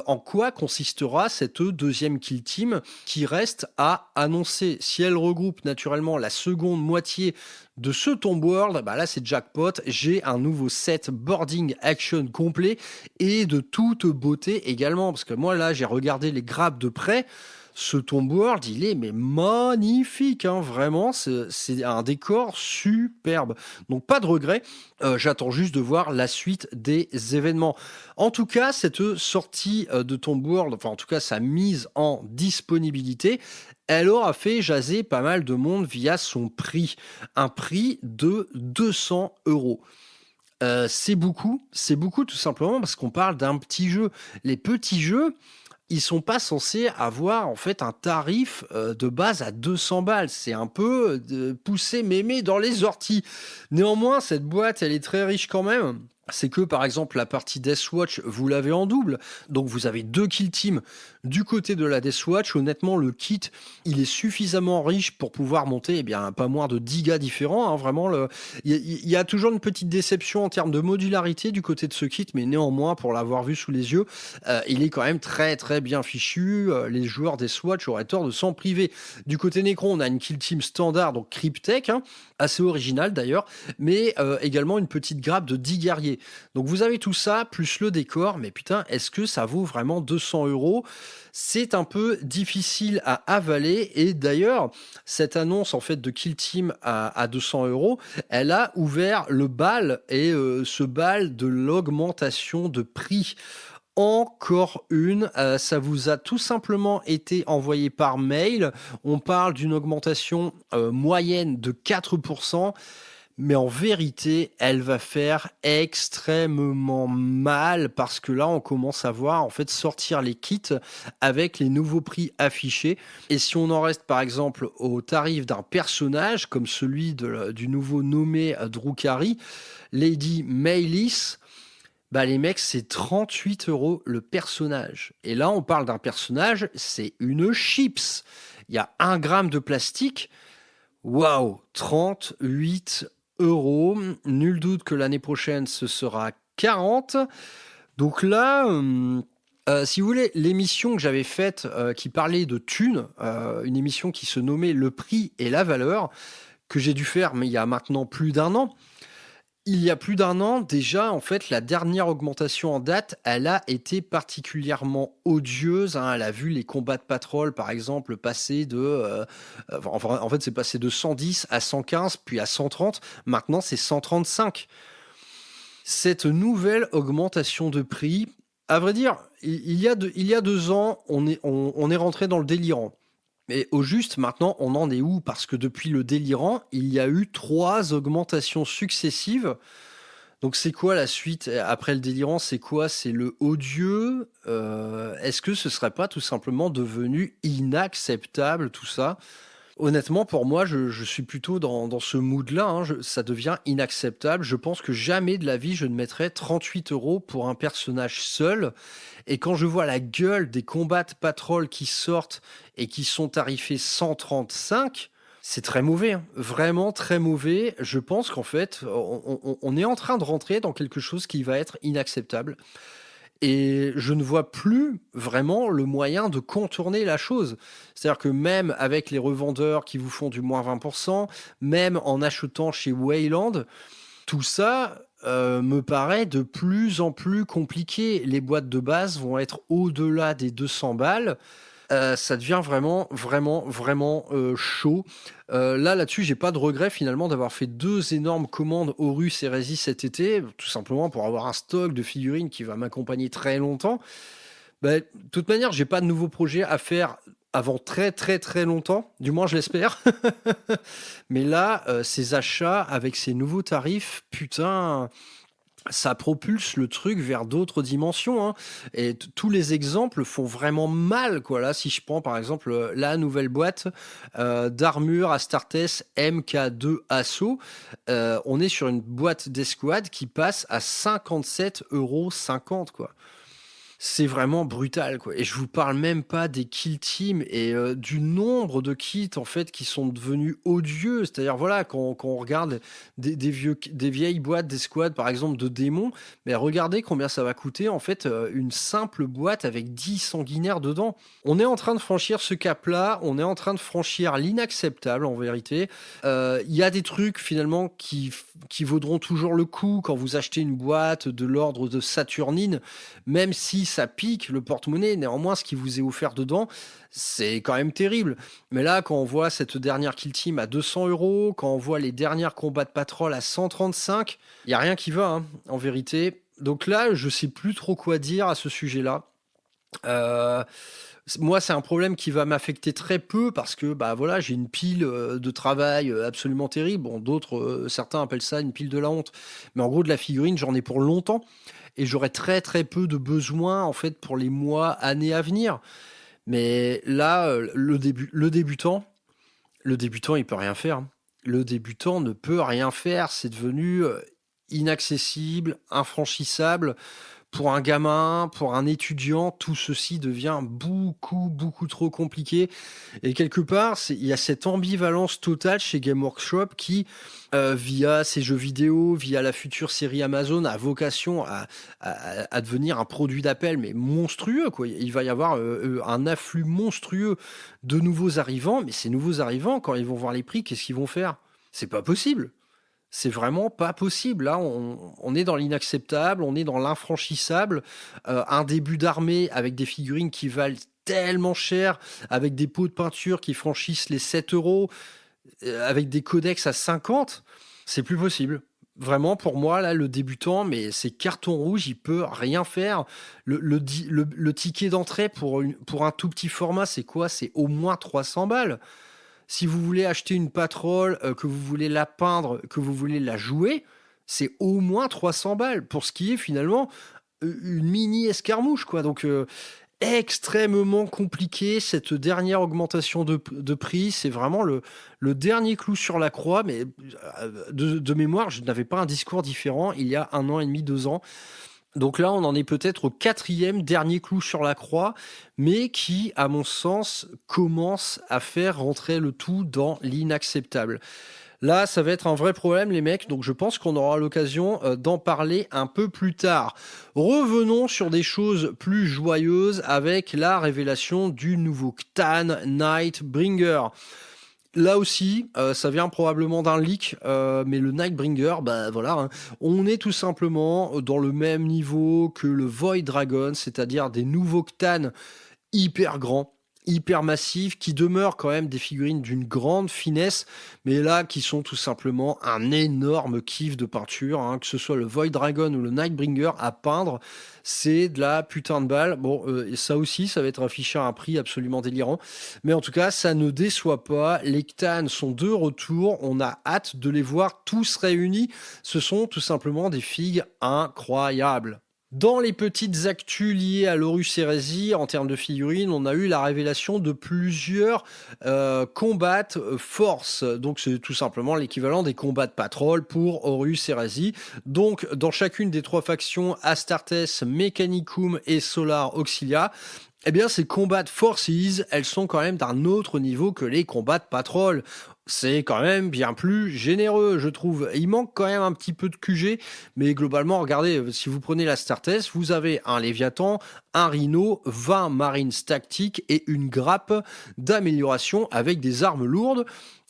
en quoi consistera cette 2e Kill Team qui reste à annoncer. Si elle regroupe naturellement la seconde moitié de ce Tomb World, là c'est jackpot, j'ai un nouveau set Boarding Action complet et de toute beauté également, parce que moi là j'ai regardé les grappes de près. Ce Tomb World, il est magnifique, hein, vraiment, c'est un décor superbe. Donc pas de regret, j'attends juste de voir la suite des événements. En tout cas, cette sortie de Tomb World, enfin en tout cas sa mise en disponibilité, elle aura fait jaser pas mal de monde via son prix. Un prix de 200 €. C'est beaucoup tout simplement parce qu'on parle d'un petit jeu. Les petits jeux, ils sont pas censés avoir en fait un tarif de base à 200 balles. C'est un peu pousser mémé dans les orties. Néanmoins, cette boîte, elle est très riche quand même. C'est que par exemple la partie Deathwatch, vous l'avez en double, donc vous avez 2 kill teams du côté de la Deathwatch. Honnêtement, le kit, il est suffisamment riche pour pouvoir monter pas moins de 10 gars différents, hein. Vraiment, il y a toujours une petite déception en termes de modularité du côté de ce kit, mais néanmoins, pour l'avoir vu sous les yeux, il est quand même très très bien fichu. Les joueurs Deathwatch auraient tort de s'en priver. Du côté Necron, on a une kill team standard, donc Cryptek, hein, assez original d'ailleurs, mais également une petite grappe de 10 guerriers. Donc vous avez tout ça, plus le décor, mais putain, est-ce que ça vaut vraiment 200 €? C'est un peu difficile à avaler, et d'ailleurs, cette annonce en fait de Kill Team à 200 €, elle a ouvert le bal, et ce bal de l'augmentation de prix. Encore une, ça vous a tout simplement été envoyé par mail. On parle d'une augmentation moyenne de 4%. Mais en vérité, elle va faire extrêmement mal, parce que là, on commence à voir en fait sortir les kits avec les nouveaux prix affichés. Et si on en reste par exemple au tarif d'un personnage comme celui du nouveau nommé Drukhari, Lady Maylis, les mecs, c'est 38 € le personnage. Et là, on parle d'un personnage, c'est une chips. Il y a 1 gramme de plastique. Waouh, 38 €. Nul doute que l'année prochaine, ce sera 40. Donc là, si vous voulez, l'émission que j'avais faite qui parlait de thunes, une émission qui se nommait Le prix et la valeur, que j'ai dû faire, mais il y a maintenant plus d'1 an. Il y a plus d'1 an, déjà, en fait, la dernière augmentation en date, elle a été particulièrement odieuse, hein. Elle a vu les combats de patrol, par exemple, passer en fait, c'est passé de 110 à 115, puis à 130. Maintenant, c'est 135. Cette nouvelle augmentation de prix, à vrai dire, il y a 2 ans, on est rentré dans le délirant. Mais au juste, maintenant, on en est où? Parce que depuis le délirant, il y a eu 3 augmentations successives. Donc c'est quoi la suite après le délirant? C'est quoi? C'est le odieux? Est-ce que ce serait pas tout simplement devenu inacceptable tout ça? Honnêtement, pour moi, je suis plutôt dans ce mood-là, hein. Ça devient inacceptable. Je pense que jamais de la vie, je ne mettrais 38 € pour un personnage seul. Et quand je vois la gueule des combats de patrol qui sortent et qui sont tarifés 135, c'est très mauvais, hein. Vraiment très mauvais. Je pense qu'en fait, on est en train de rentrer dans quelque chose qui va être inacceptable. Et je ne vois plus vraiment le moyen de contourner la chose. C'est-à-dire que même avec les revendeurs qui vous font du moins 20%, même en achetant chez Wayland, tout ça me paraît de plus en plus compliqué. Les boîtes de base vont être au-delà des 200 balles. Ça devient vraiment chaud. Là-dessus, j'ai pas de regret finalement d'avoir fait 2 énormes commandes Horus Heresy cet été, tout simplement pour avoir un stock de figurines qui va m'accompagner très longtemps. De toute manière, j'ai pas de nouveaux projets à faire avant très longtemps, du moins je l'espère. Mais là, ces achats avec ces nouveaux tarifs, putain, ça propulse le truc vers d'autres dimensions, hein. Et tous les exemples font vraiment mal, quoi. Là, si je prends par exemple la nouvelle boîte d'armure Astartes MK2 Assaut, on est sur une boîte d'escouade qui passe à 57,50 €, quoi. C'est vraiment brutal, quoi. Et je vous parle même pas des kill teams et du nombre de kits en fait qui sont devenus odieux. C'est-à-dire voilà, quand on regarde des vieilles boîtes d'escouade, par exemple de démons, mais regardez combien ça va coûter en fait une simple boîte avec 10 sanguinaires dedans. On est en train de franchir ce cap-là, on est en train de franchir l'inacceptable en vérité. Il y a des trucs finalement qui vaudront toujours le coup quand vous achetez une boîte de l'ordre de Saturnine, même si ça pique le porte-monnaie, néanmoins ce qui vous est offert dedans, c'est quand même terrible. Mais là, quand on voit cette dernière kill team à 200 €, quand on voit les dernières combats de patrol à 135, il n'y a rien qui va, hein, en vérité. Donc là, je sais plus trop quoi dire à ce sujet-là. Moi, c'est un problème qui va m'affecter très peu parce que bah voilà, j'ai une pile de travail absolument terrible. Bon, d'autres, certains appellent ça une pile de la honte. Mais en gros, de la figurine, j'en ai pour longtemps et j'aurai très peu de besoins en fait pour les mois, années à venir. Mais là, le débutant, il peut rien faire, hein. Le débutant ne peut rien faire. C'est devenu inaccessible, infranchissable. Pour un gamin, pour un étudiant, tout ceci devient beaucoup trop compliqué. Et quelque part, il y a cette ambivalence totale chez Game Workshop qui, via ses jeux vidéo, via la future série Amazon, a vocation à devenir un produit d'appel, mais monstrueux, quoi. Il va y avoir un afflux monstrueux de nouveaux arrivants, mais ces nouveaux arrivants, quand ils vont voir les prix, qu'est-ce qu'ils vont faire? C'est pas possible. C'est vraiment pas possible. Là, on est dans l'inacceptable, on est dans l'infranchissable. Un début d'armée avec des figurines qui valent tellement cher, avec des pots de peinture qui franchissent les 7 €, avec des codex à 50, c'est plus possible. Vraiment, pour moi, là, le débutant, mais c'est carton rouge, il peut rien faire. Le ticket d'entrée pour un tout petit format, c'est quoi? C'est au moins 300 balles. Si vous voulez acheter une patrole, que vous voulez la peindre, que vous voulez la jouer, c'est au moins 300 balles pour ce qui est finalement une mini escarmouche, quoi. Donc, extrêmement compliqué cette dernière augmentation de prix. C'est vraiment le dernier clou sur la croix, mais de mémoire, je n'avais pas un discours différent il y a 1 an et demi, 2 ans. Donc là, on en est peut-être au 4e dernier clou sur la croix, mais qui, à mon sens, commence à faire rentrer le tout dans l'inacceptable. Là, ça va être un vrai problème, les mecs, donc je pense qu'on aura l'occasion d'en parler un peu plus tard. Revenons sur des choses plus joyeuses avec la révélation du nouveau Cthulhu Nightbringer. Là aussi, ça vient probablement d'un leak, mais le Nightbringer, bah voilà, hein, on est tout simplement dans le même niveau que le Void Dragon, c'est-à-dire des nouveaux Cthulhu hyper grands, hyper massifs, qui demeurent quand même des figurines d'une grande finesse, mais là, qui sont tout simplement un énorme kiff de peinture, hein, que ce soit le Void Dragon ou le Nightbringer à peindre, c'est de la putain de balle. Bon, ça aussi, ça va être affiché à un prix absolument délirant, mais en tout cas, ça ne déçoit pas. Les Cthulhu sont de retour, on a hâte de les voir tous réunis. Ce sont tout simplement des figues incroyables. Dans les petites actus liées à l'Horus Heresy, en termes de figurines, on a eu la révélation de plusieurs Combat Force. Donc c'est tout simplement l'équivalent des combats de patrol pour Horus Heresy. Donc dans chacune des 3 factions, Astartes, Mechanicum et Solar Auxilia, Eh bien, ces Combat Forces, elles sont quand même d'un autre niveau que les Combat Patrol. C'est quand même bien plus généreux, je trouve. Il manque quand même un petit peu de QG, mais globalement, regardez, si vous prenez la Star Test, vous avez un Léviathan, un Rhino, 20 Marines tactiques et une grappe d'amélioration avec des armes lourdes.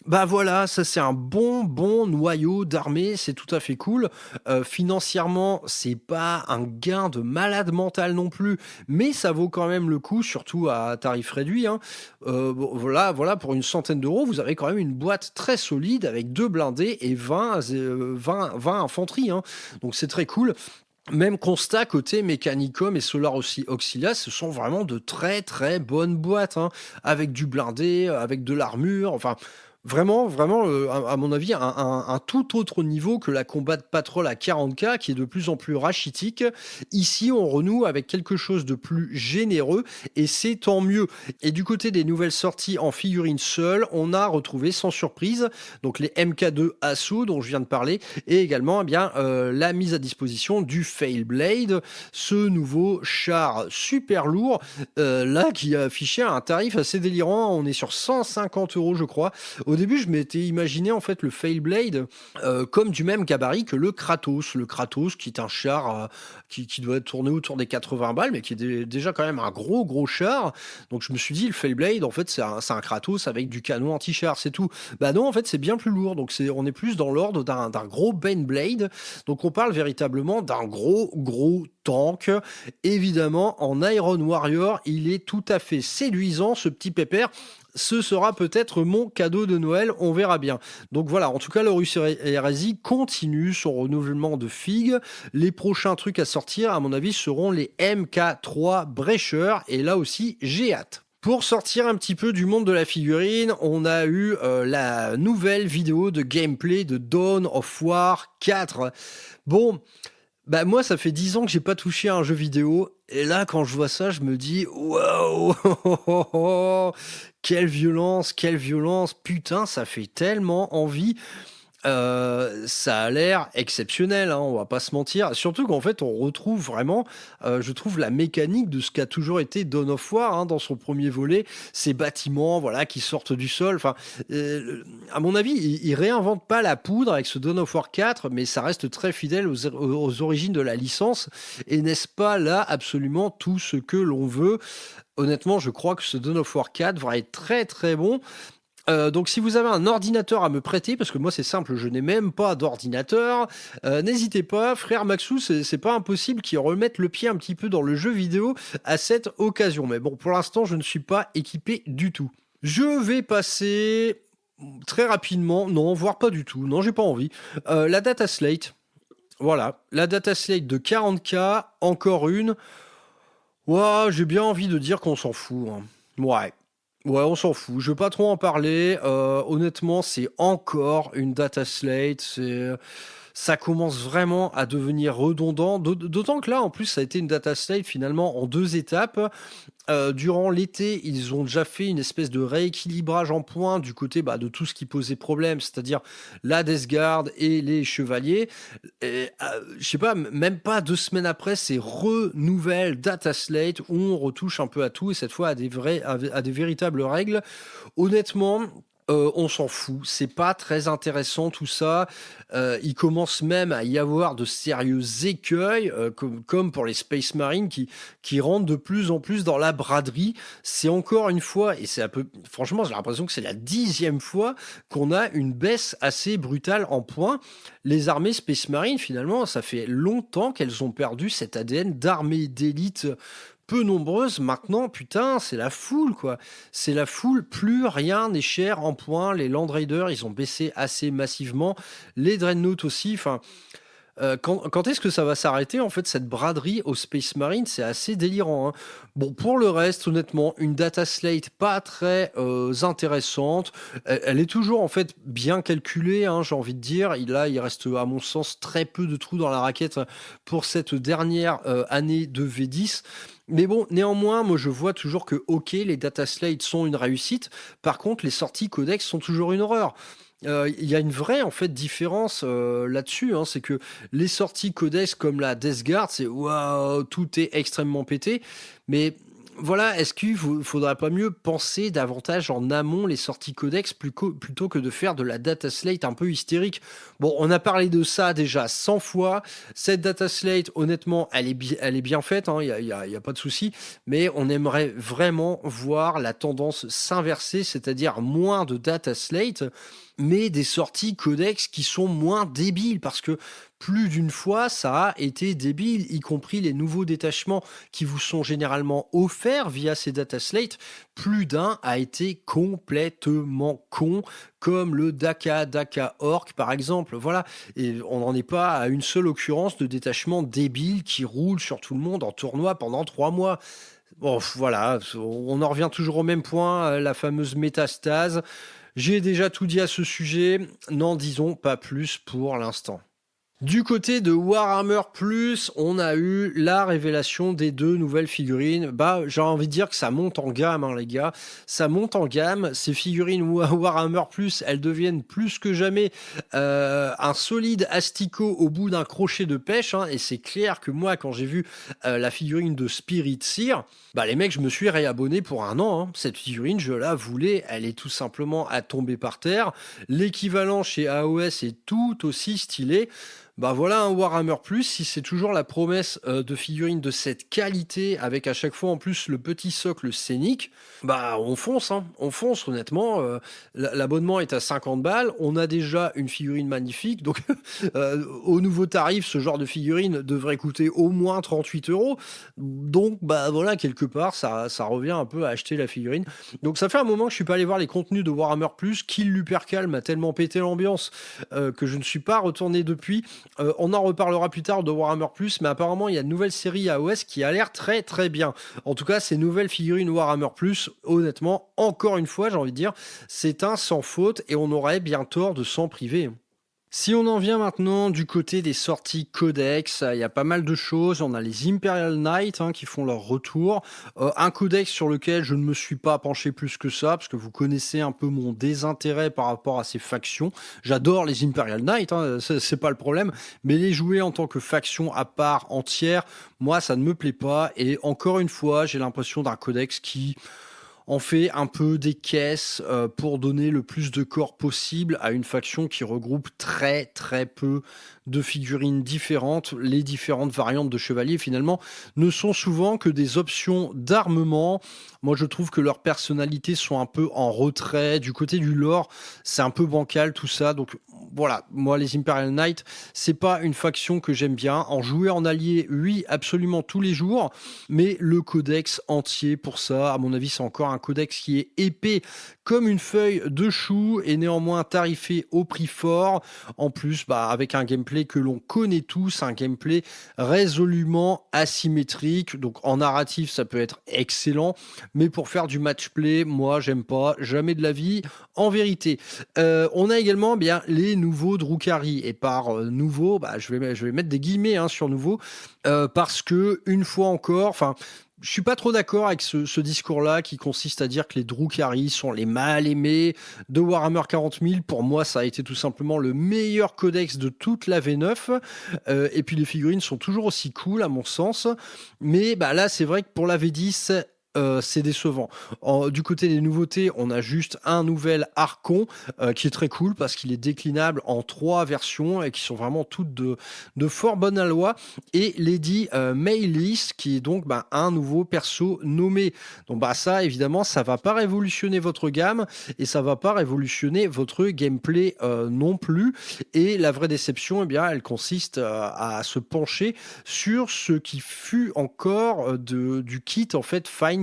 Bah voilà, ça c'est un bon noyau d'armée, c'est tout à fait cool. Financièrement, c'est pas un gain de malade mental non plus, mais ça vaut quand même le coup, surtout à tarif réduit, hein. Bon, voilà, pour une centaine d'euros, vous avez quand même une boîte très solide avec 2 blindés et 20 infanteries, hein. Donc c'est très cool. Même constat côté Mechanicum et Solar Auxilia, ce sont vraiment de très bonnes boîtes, hein, avec du blindé, avec de l'armure, enfin vraiment, à mon avis, un tout autre niveau que la Combat Patrol à 40K qui est de plus en plus rachitique. Ici, on renoue avec quelque chose de plus généreux et c'est tant mieux. Et du côté des nouvelles sorties en figurines seules, on a retrouvé sans surprise donc les MK2 Assaut dont je viens de parler et également la mise à disposition du Failblade, ce nouveau char super lourd là qui a affiché un tarif assez délirant. On est sur 150 euros je crois. Au début, je m'étais imaginé en fait le Failblade comme du même gabarit que le Kratos. Le Kratos qui est un char qui doit tourner autour des 80 balles, mais qui est déjà quand même un gros char. Donc je me suis dit, le Failblade, en fait, c'est un Kratos avec du canon anti-char, c'est tout. Bah non, en fait, c'est bien plus lourd. Donc on est plus dans l'ordre d'un gros Baneblade. Donc on parle véritablement d'un gros tank. Évidemment, en Iron Warrior, il est tout à fait séduisant, ce petit pépère. Ce sera peut-être mon cadeau de Noël, on verra bien. Donc voilà, en tout cas, l'Horus Heresy continue son renouvellement de figues. Les prochains trucs à sortir, à mon avis, seront les MK3 Breacher, et là aussi, j'ai hâte. Pour sortir un petit peu du monde de la figurine, on a eu la nouvelle vidéo de gameplay de Dawn of War 4. Bon, bah moi ça fait 10 ans que j'ai pas touché à un jeu vidéo, et là quand je vois ça je me dis waouh, quelle violence, putain ça fait tellement envie. Ça a l'air exceptionnel, hein, on va pas se mentir. Surtout qu'en fait, on retrouve vraiment, je trouve, la mécanique de ce qu'a toujours été Dawn of War, hein, dans son premier volet, ces bâtiments, voilà, qui sortent du sol. Enfin, à mon avis, il réinvente pas la poudre avec ce Dawn of War 4, mais ça reste très fidèle aux origines de la licence. Et n'est-ce pas là absolument tout ce que l'on veut? Honnêtement, je crois que ce Dawn of War 4 va être très bon. Donc si vous avez un ordinateur à me prêter, parce que moi c'est simple, je n'ai même pas d'ordinateur, n'hésitez pas, frère Maxou, c'est pas impossible qu'il remette le pied un petit peu dans le jeu vidéo à cette occasion. Mais bon, pour l'instant, je ne suis pas équipé du tout. Je vais passer très rapidement, non, voire pas du tout, non, j'ai pas envie, la data slate. Voilà, la data slate de 40K, encore une. Ouah, j'ai bien envie de dire qu'on s'en fout, hein. Ouais, on s'en fout. Je veux pas trop en parler. Honnêtement, c'est encore une data slate. Ça commence vraiment à devenir redondant. D'autant que là, en plus, ça a été une data slate finalement en 2 étapes. Durant l'été, ils ont déjà fait une espèce de rééquilibrage en points du côté de tout ce qui posait problème, c'est-à-dire la Death Guard et les chevaliers. Et, je sais pas, même pas 2 semaines après, c'est renouvelle data slate où on retouche un peu à tout et cette fois à des véritables règles. Honnêtement, on s'en fout, c'est pas très intéressant tout ça. Il commence même à y avoir de sérieux écueils, comme pour les Space Marines qui rentrent de plus en plus dans la braderie. C'est encore une fois, et c'est un peu, franchement, j'ai l'impression que c'est la 10e fois qu'on a une baisse assez brutale en points. Les armées Space Marines, finalement, ça fait longtemps qu'elles ont perdu cet ADN d'armée d'élite peu nombreuses. Maintenant, putain, c'est la foule, quoi. C'est la foule, plus rien n'est cher en points. Les Land Raiders, ils ont baissé assez massivement. Les Dreadnought aussi, enfin... quand est-ce que ça va s'arrêter, en fait, cette braderie au Space Marine? C'est assez délirant, hein. Bon, pour le reste, honnêtement, une data slate pas très intéressante. Elle est toujours, en fait, bien calculée, hein, j'ai envie de dire. Il reste, à mon sens, très peu de trous dans la raquette pour cette dernière année de V10. Mais bon, néanmoins, moi je vois toujours que, ok, les data slates sont une réussite. Par contre, les sorties codex sont toujours une horreur. Il y a une vraie en fait différence là-dessus, hein, c'est que les sorties codex comme la Death Guard, c'est waouh, tout est extrêmement pété, mais voilà, est-ce qu'il faudrait pas mieux penser davantage en amont les sorties codex plutôt que de faire de la data slate un peu hystérique? Bon, on a parlé de ça déjà 100 fois. Cette data slate, honnêtement, elle est bien faite, hein, y a pas de souci. Mais on aimerait vraiment voir la tendance s'inverser, c'est-à-dire moins de data slate, mais des sorties codex qui sont moins débiles. Parce que plus d'une fois, ça a été débile, y compris les nouveaux détachements qui vous sont généralement offerts via ces data slates. Plus d'un a été complètement con, comme le Daka Orc par exemple. Voilà, et on n'en est pas à une seule occurrence de détachement débile qui roule sur tout le monde en tournoi pendant 3 mois. Bon, voilà, on en revient toujours au même point, la fameuse métastase. J'ai déjà tout dit à ce sujet, n'en disons pas plus pour l'instant. Du côté de Warhammer Plus, on a eu la révélation des 2 nouvelles figurines. Bah, j'ai envie de dire que ça monte en gamme, hein, les gars. Ça monte en gamme. Ces figurines Warhammer Plus, elles deviennent plus que jamais un solide asticot au bout d'un crochet de pêche. Hein, et c'est clair que moi, quand j'ai vu la figurine de Spirit Seer, bah les mecs, je me suis réabonné pour 1 an. Hein. Cette figurine, je la voulais. Elle est tout simplement à tomber par terre. L'équivalent chez AOS est tout aussi stylé. Bah voilà un Warhammer Plus, si c'est toujours la promesse de figurines de cette qualité, avec à chaque fois en plus le petit socle scénique, bah on fonce, hein, on fonce honnêtement. L'abonnement est à 50 balles, on a déjà une figurine magnifique, donc au nouveau tarif, ce genre de figurine devrait coûter au moins 38 euros. Donc bah voilà, quelque part, ça revient un peu à acheter la figurine. Donc ça fait un moment que je suis pas allé voir les contenus de Warhammer Plus, Kill Lupercal m'a tellement pété l'ambiance que je ne suis pas retourné depuis. On en reparlera plus tard de Warhammer Plus, mais apparemment il y a une nouvelle série AOS qui a l'air très très bien. En tout cas, ces nouvelles figurines Warhammer Plus, honnêtement, encore une fois, j'ai envie de dire, c'est un sans faute et on aurait bien tort de s'en priver. Si on en vient maintenant du côté des sorties codex, il y a pas mal de choses. On a les Imperial Knights qui font leur retour. Un codex sur lequel je ne me suis pas penché plus que ça, parce que vous connaissez un peu mon désintérêt par rapport à ces factions. J'adore les Imperial Knights, c'est pas le problème. Mais les jouer en tant que faction à part entière, moi ça ne me plaît pas. Et encore une fois, j'ai l'impression d'un codex qui en fait un peu des caisses pour donner le plus de corps possible à une faction qui regroupe très très peu de figurines différentes. Les différentes variantes de chevaliers finalement ne sont souvent que des options d'armement. Moi je trouve que leurs personnalités sont un peu en retrait. Du côté du lore, c'est un peu bancal tout ça. Donc voilà, moi les Imperial Knights, c'est pas une faction que j'aime bien. En jouer en allié, oui, absolument tous les jours, mais le codex entier pour ça, à mon avis, c'est encore un codex qui est épais comme une feuille de chou et néanmoins tarifé au prix fort. En plus, avec un gameplay que l'on connaît tous, un gameplay résolument asymétrique. Donc en narratif, ça peut être excellent, mais pour faire du match play, moi, j'aime pas, jamais de la vie, en vérité. On a également bien les nouveaux Drukhari, et par nouveau, je vais mettre des guillemets sur nouveau, parce que une fois encore, enfin. Je suis pas trop d'accord avec ce discours-là qui consiste à dire que les Drukhari sont les mal aimés de Warhammer 40 000. Pour moi, ça a été tout simplement le meilleur codex de toute la V9. Et puis les figurines sont toujours aussi cool à mon sens. Mais là, c'est vrai que pour la V10, c'est décevant. Du côté des nouveautés, on a juste un nouvel Archon qui est très cool parce qu'il est déclinable en 3 versions et qui sont vraiment toutes de fort bonne aloi. Et Lady Maylis qui est donc un nouveau perso nommé. Donc ça évidemment ça va pas révolutionner votre gamme et ça va pas révolutionner votre gameplay non plus. Et la vraie déception, elle consiste à se pencher sur ce qui fut encore du kit en fait Finecast.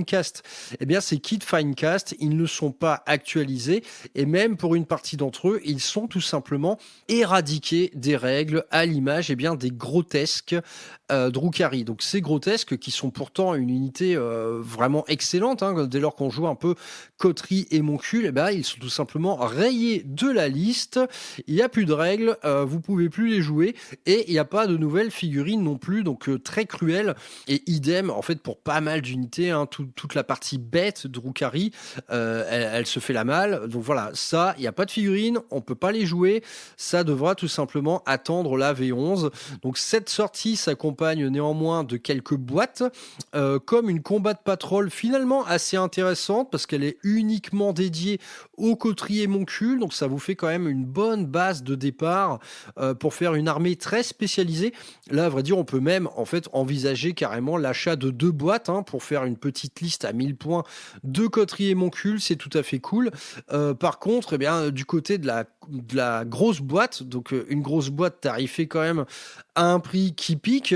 Ces kits Finecast, ils ne sont pas actualisés et même pour une partie d'entre eux, ils sont tout simplement éradiqués des règles à l'image des grotesques Drukhari. Donc ces grotesques qui sont pourtant une unité vraiment excellente dès lors qu'on joue un peu Coterie et Moncul, eh ben, ils sont tout simplement rayés de la liste. Il n'y a plus de règles, vous pouvez plus les jouer et il n'y a pas de nouvelles figurines non plus, donc très cruel. Et idem, en fait, pour pas mal d'unités, hein, toute la partie bête de Drukhari, elle se fait la malle. Donc voilà, ça, il n'y a pas de figurines, on peut pas les jouer. Ça devra tout simplement attendre la V11. Donc cette sortie s'accompagne néanmoins de quelques boîtes, comme une combat de patrol finalement assez intéressante parce qu'elle est uniquement dédiée au Coterie et Moncul. Donc ça vous fait quand même une bonne base de départ pour faire une armée très spécialisée. Là, à vrai dire, on peut même en fait envisager carrément l'achat de 2 boîtes pour faire une petite liste à 1000 points de Coterie et Moncul. C'est tout à fait cool. Par contre, eh bien, du côté de la grosse boîte, donc une grosse boîte tarifée quand même à un prix qui pique,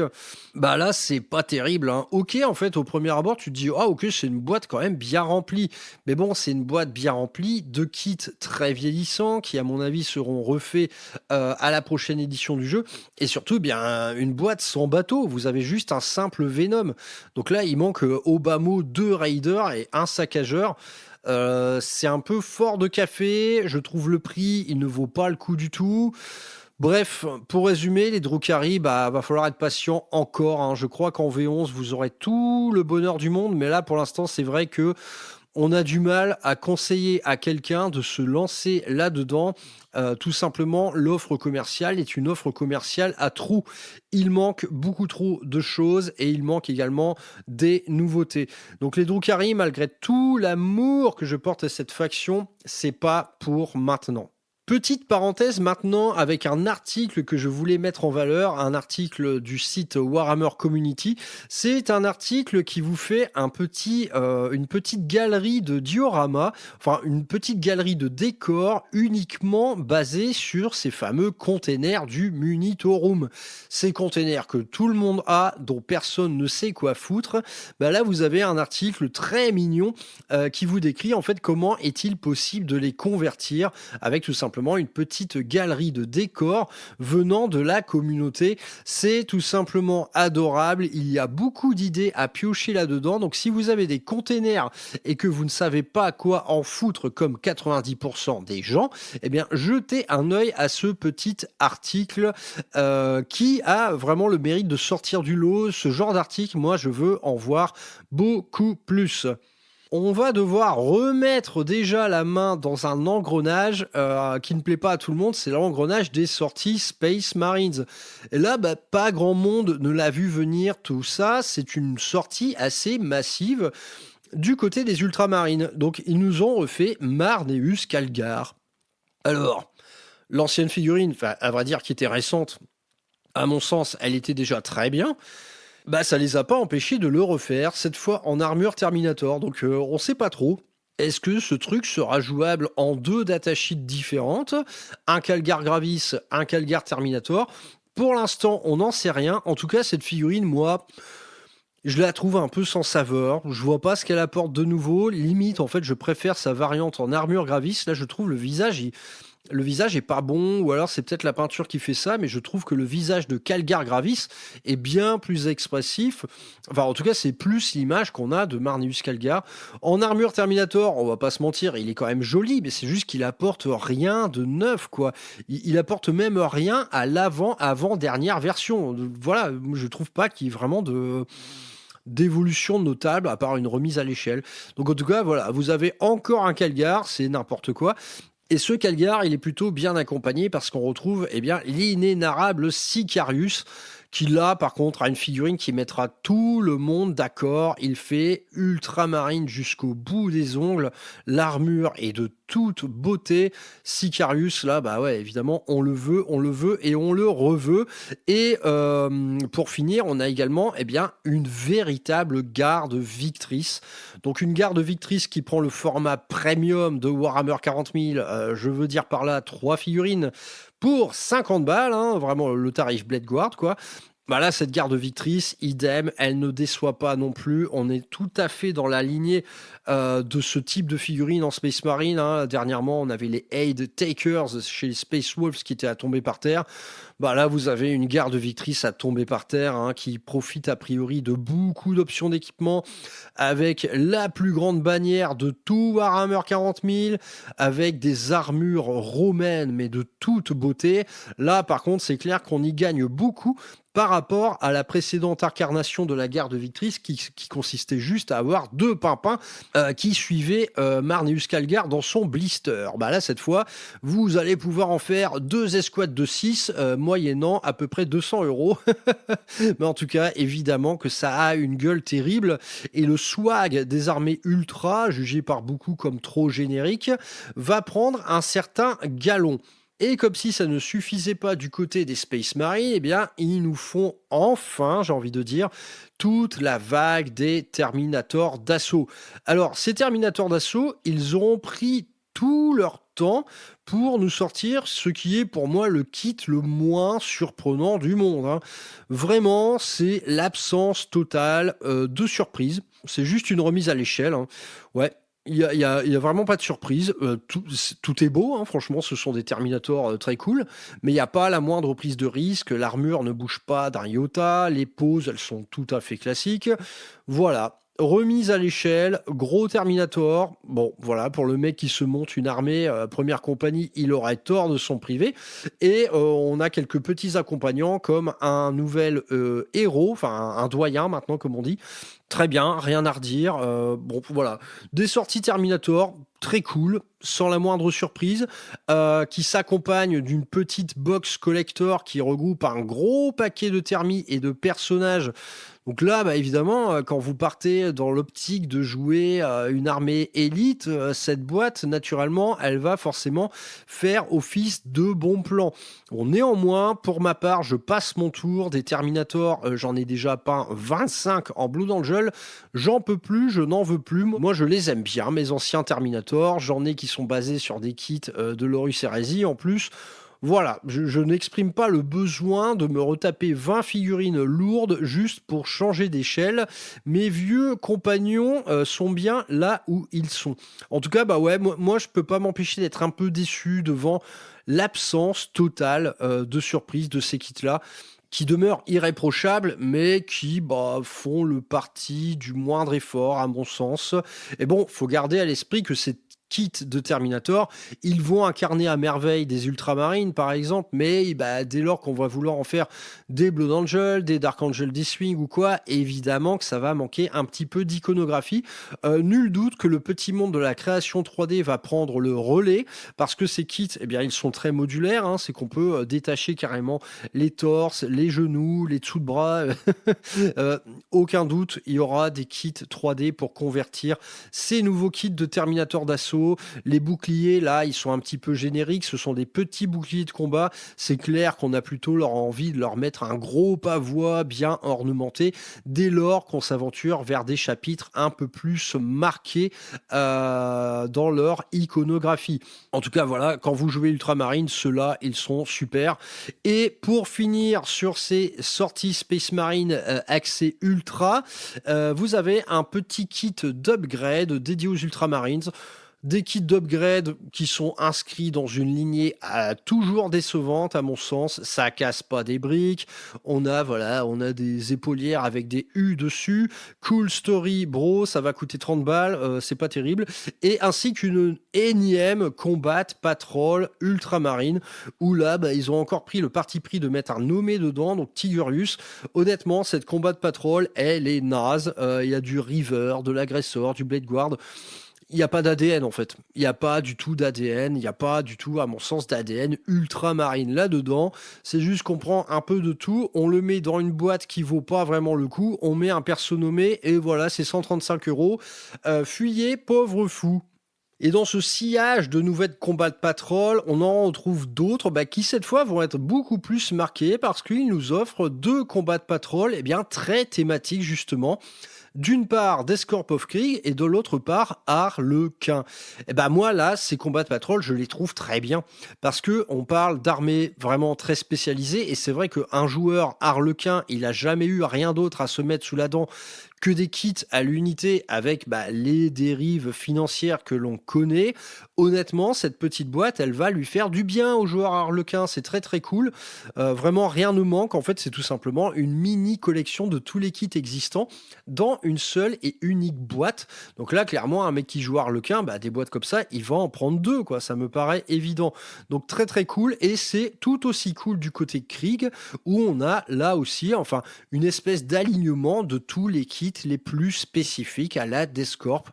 bah là c'est pas terrible. Ok, en fait au premier abord tu te dis ah ok, c'est une boîte quand même bien remplie, mais bon, c'est une boîte bien remplie de kits très vieillissants qui à mon avis seront refaits à la prochaine édition du jeu, et surtout bien une boîte sans bateau. Vous avez juste un simple Venom, donc là il manque au bas mot 2 raiders et un saccageur. C'est un peu fort de café, je trouve. Le prix, il ne vaut pas le coup du tout. Bref, pour résumer, les Drukhari, va falloir être patient encore. Je crois qu'en V11, vous aurez tout le bonheur du monde, mais là, pour l'instant, c'est vrai que on a du mal à conseiller à quelqu'un de se lancer là-dedans. Tout simplement, l'offre commerciale est une offre commerciale à trous. Il manque beaucoup trop de choses et il manque également des nouveautés. Donc les Drukhari, malgré tout l'amour que je porte à cette faction, c'est pas pour maintenant. Petite parenthèse maintenant avec un article que je voulais mettre en valeur, un article du site Warhammer Community. C'est un article qui vous fait une petite galerie de dioramas, enfin une petite galerie de décors uniquement basée sur ces fameux containers du Munitorum. Ces containers que tout le monde a, dont personne ne sait quoi foutre. Là vous avez un article très mignon qui vous décrit en fait comment est-il possible de les convertir avec tout simplement une petite galerie de décors venant de la communauté. C'est tout simplement adorable. Il y a beaucoup d'idées à piocher là-dedans. Donc si vous avez des containers et que vous ne savez pas quoi en foutre comme 90% des gens, eh bien jetez un œil à ce petit article qui a vraiment le mérite de sortir du lot. Ce genre d'article, moi je veux en voir beaucoup plus. On va devoir remettre déjà la main dans un engrenage qui ne plaît pas à tout le monde, c'est l'engrenage des sorties Space Marines. Et là, pas grand monde ne l'a vu venir tout ça, c'est une sortie assez massive du côté des Ultramarines. Donc ils nous ont refait Marneus Calgar. Alors, l'ancienne figurine, à vrai dire qui était récente, à mon sens, elle était déjà très bien. Ça les a pas empêchés de le refaire, cette fois en armure Terminator. Donc on sait pas trop. Est-ce que ce truc sera jouable en 2 datasheets différentes, un Calgar Gravis, un Calgar Terminator? Pour l'instant, on n'en sait rien. En tout cas, cette figurine, moi, je la trouve un peu sans saveur. Je vois pas ce qu'elle apporte de nouveau. Limite, en fait, je préfère sa variante en armure Gravis. Là, je trouve le visage est pas bon, ou alors c'est peut-être la peinture qui fait ça, mais je trouve que le visage de Calgar Gravis est bien plus expressif. Enfin, en tout cas, c'est plus l'image qu'on a de Marneus Calgar. En armure Terminator, on va pas se mentir, il est quand même joli, mais c'est juste qu'il apporte rien de neuf, quoi. Il apporte même rien à l'avant-dernière version. Voilà, je trouve pas qu'il y ait vraiment d'évolution notable à part une remise à l'échelle. Donc en tout cas, voilà, vous avez encore un Calgar, c'est n'importe quoi. Et ce Calgar, il est plutôt bien accompagné parce qu'on retrouve l'inénarrable Sicarius, qui là, par contre, a une figurine qui mettra tout le monde d'accord. Il fait ultramarine jusqu'au bout des ongles. L'armure est de toute beauté. Sicarius, là, évidemment, on le veut et on le reveut. Et pour finir, on a également une véritable garde victrice. Donc une garde victrice qui prend le format premium de Warhammer 40 000. Je veux dire par là 3 figurines pour 50 balles, vraiment le tarif Blade Guard, quoi. Bah là, cette garde victrice, idem, elle ne déçoit pas non plus. On est tout à fait dans la lignée de ce type de figurine en Space Marine, hein. Dernièrement, on avait les Aid Takers chez les Space Wolves qui étaient à tomber par terre. Bah là, vous avez une garde victrice à tomber par terre, hein, qui profite a priori de beaucoup d'options d'équipement, avec la plus grande bannière de tout Warhammer 40 000, avec des armures romaines, mais de toute beauté. Là, par contre, c'est clair qu'on y gagne beaucoup par rapport à la précédente incarnation de la garde victrice qui consistait juste à avoir deux pimpins qui suivaient Marneus Calgar dans son blister. Bah là, cette fois, vous allez pouvoir en faire 2 escouades de 6, moyennant à peu près 200 €. Mais en tout cas, évidemment que ça a une gueule terrible, et le swag des armées ultra, jugé par beaucoup comme trop générique, va prendre un certain galon. Et comme si ça ne suffisait pas du côté des Space Marines, eh bien, ils nous font enfin, j'ai envie de dire, toute la vague des Terminators d'assaut. Alors, ces Terminators d'assaut, ils auront pris tout leur temps pour nous sortir ce qui est pour moi le kit le moins surprenant du monde, hein. Vraiment, c'est l'absence totale de surprise. C'est juste une remise à l'échelle, hein. Ouais. Il y a vraiment pas de surprise. Tout est beau, hein, franchement, ce sont des Terminators très cool, mais il n'y a pas la moindre prise de risque. L'armure ne bouge pas d'un iota, les poses, elles sont tout à fait classiques. Voilà. Remise à l'échelle, gros Terminator. Bon, voilà, pour le mec qui se monte une armée première compagnie, il aurait tort de s'en priver. Et on a quelques petits accompagnants comme un nouvel héros, enfin un doyen maintenant, comme on dit. Très bien, rien à redire. Bon, voilà, des sorties Terminator, très cool, sans la moindre surprise, qui s'accompagne d'une petite box collector qui regroupe un gros paquet de thermis et de personnages. Donc là, bah, évidemment, quand vous partez dans l'optique de jouer une armée élite, cette boîte, naturellement, elle va forcément faire office de bon plan. Bon, néanmoins, pour ma part, je passe mon tour des Terminators. J'en ai déjà peint 25 en Blood Angel. J'en peux plus, je n'en veux plus. Moi, je les aime bien, mes anciens Terminators. J'en ai qui sont basés sur des kits de l'Horus Heresy en plus. Voilà, je n'exprime pas le besoin de me retaper 20 figurines lourdes juste pour changer d'échelle. Mes vieux compagnons sont bien là où ils sont. En tout cas, bah ouais, moi je peux pas m'empêcher d'être un peu déçu devant l'absence totale de surprise de ces kits-là, qui demeurent irréprochables, mais qui font le parti du moindre effort, à mon sens. Et bon, faut garder à l'esprit que c'est kits de Terminator, ils vont incarner à merveille des Ultramarines par exemple, mais dès lors qu'on va vouloir en faire des Blood Angel, des Dark Angel Deathwing ou quoi, évidemment que ça va manquer un petit peu d'iconographie. Nul doute que le petit monde de la création 3D va prendre le relais, parce que ces kits, eh bien, ils sont très modulaires, hein, c'est qu'on peut détacher carrément les torses, les genoux, les dessous de bras. Aucun doute, il y aura des kits 3D pour convertir ces nouveaux kits de Terminator d'assaut. Les boucliers, là, ils sont un petit peu génériques. Ce sont des petits boucliers de combat. C'est clair qu'on a plutôt envie de leur mettre un gros pavois bien ornementé dès lors qu'on s'aventure vers des chapitres un peu plus marqués dans leur iconographie. En tout cas, voilà, quand vous jouez Ultramarine, ceux-là, ils sont super. Et pour finir sur ces sorties Space Marine accès Ultra, vous avez un petit kit d'upgrade dédié aux Ultramarines. Des kits d'upgrade qui sont inscrits dans une lignée toujours décevante à mon sens, ça casse pas des briques, on a des épaulières avec des U dessus, cool story bro, ça va coûter 30 balles, c'est pas terrible, et ainsi qu'une énième combat patrol ultramarine, où là ils ont encore pris le parti pris de mettre un nommé dedans, donc Tigurius. Honnêtement, cette combat patrol, elle est naze, il y a du River, de l'agresseur, du Blade Guard. Il n'y a pas d'ADN en fait. Il n'y a pas du tout d'ADN. Il n'y a pas du tout, à mon sens, d'ADN ultramarine là-dedans. C'est juste qu'on prend un peu de tout, on le met dans une boîte qui vaut pas vraiment le coup, on met un perso nommé et voilà, c'est 135 €. Fuyez, pauvre fou. Et dans ce sillage de nouvelles combats de patrol, on en retrouve d'autres qui cette fois vont être beaucoup plus marqués parce qu'ils nous offrent 2 combats de patrol très thématiques justement. D'une part, Deathcorp of Krieg et de l'autre part, Harlequin. Et ben moi là, ces Combat Patrol, je les trouve très bien parce que on parle d'armées vraiment très spécialisées et c'est vrai qu'un joueur Harlequin, il a jamais eu rien d'autre à se mettre sous la dent que des kits à l'unité avec les dérives financières que l'on connaît. Honnêtement, cette petite boîte, elle va lui faire du bien aux joueurs Harlequin. C'est très très cool. Vraiment, rien ne manque. En fait, c'est tout simplement une mini collection de tous les kits existants dans une seule et unique boîte. Donc là, clairement, un mec qui joue Harlequin, des boîtes comme ça, il va en prendre deux, quoi. Ça me paraît évident. Donc très très cool. Et c'est tout aussi cool du côté Krieg, où on a là aussi, une espèce d'alignement de tous les kits les plus spécifiques à la Deathcorp.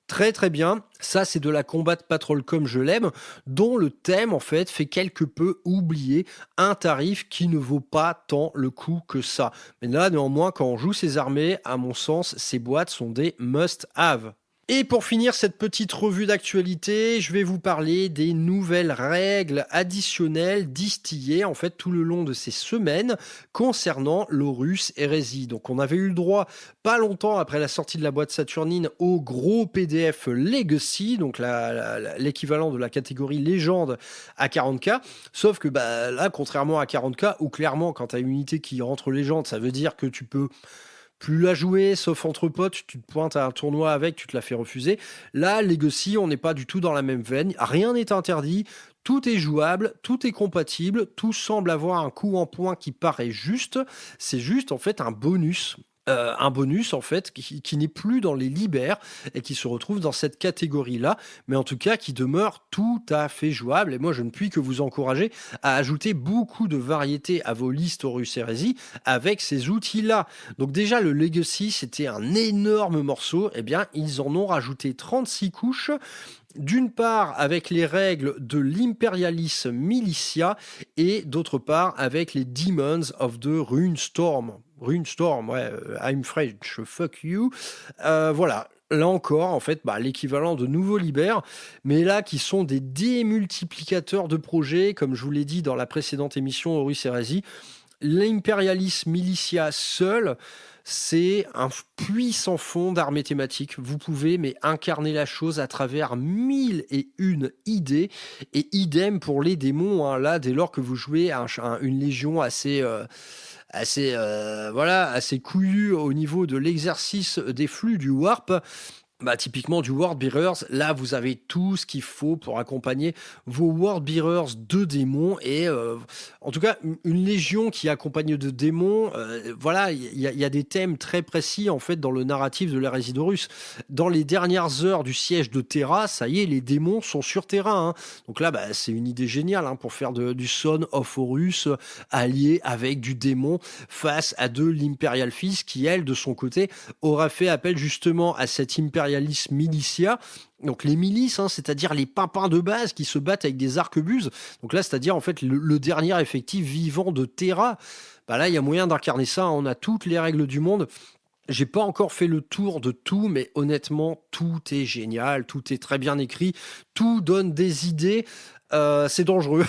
Très très bien, ça c'est de la Combat Patrol comme je l'aime, dont le thème en fait fait quelque peu oublier un tarif qui ne vaut pas tant le coup que ça. Mais là néanmoins quand on joue ces armées, à mon sens, ces boîtes sont des must-have. Et pour finir cette petite revue d'actualité, je vais vous parler des nouvelles règles additionnelles distillées en fait tout le long de ces semaines concernant l'Horus Heresy. Donc on avait eu le droit pas longtemps après la sortie de la boîte Saturnine au gros PDF Legacy, donc l'équivalent de la catégorie légende à 40k, sauf que là contrairement à 40k où clairement quand tu as une unité qui rentre légende, ça veut dire que tu peux plus la jouer, sauf entre potes, tu te pointes à un tournoi avec, tu te la fais refuser. Là, Legacy, on n'est pas du tout dans la même veine. Rien n'est interdit, tout est jouable, tout est compatible, tout semble avoir un coût en points qui paraît juste. C'est juste en fait un bonus. Un bonus en fait qui n'est plus dans les libères et qui se retrouve dans cette catégorie-là, mais en tout cas qui demeure tout à fait jouable. Et moi, je ne puis que vous encourager à ajouter beaucoup de variété à vos listes Horus Heresy avec ces outils-là. Donc déjà, le Legacy, c'était un énorme morceau. Eh bien, ils en ont rajouté 36 couches. D'une part avec les règles de l'Imperialis Militia et d'autre part avec les Demons of the Runestorm. Runestorm, ouais, I'm French, fuck you. Voilà, là encore, en fait, l'équivalent de nouveaux libères, mais là qui sont des démultiplicateurs de projets, comme je vous l'ai dit dans la précédente émission Horus Heresy. L'Imperialis Militia seul, c'est un puissant fond d'armée thématique. Vous pouvez incarner la chose à travers 1001 idées. Et idem pour les démons. Hein. Là, dès lors que vous jouez une légion assez couillue au niveau de l'exercice des flux du Warp, typiquement du World Bearers, là vous avez tout ce qu'il faut pour accompagner vos World Bearers de démons et en tout cas une légion qui accompagne de démons, il y a des thèmes très précis en fait dans le narratif de l'hérésie d'Horus. Dans les dernières heures du siège de Terra, ça y est, les démons sont sur terrain. Hein. Donc là, c'est une idée géniale pour faire du Son of Horus allié avec du démon face à de l'Imperial Fist qui, elle, de son côté, aura fait appel justement à cette Imperialis Militia, donc les milices, c'est-à-dire les pimpins de base qui se battent avec des arquebuses. Donc là, c'est-à-dire en fait le dernier effectif vivant de Terra. Là, il y a moyen d'incarner ça. On a toutes les règles du monde. J'ai pas encore fait le tour de tout, mais honnêtement, tout est génial, tout est très bien écrit, tout donne des idées. C'est dangereux.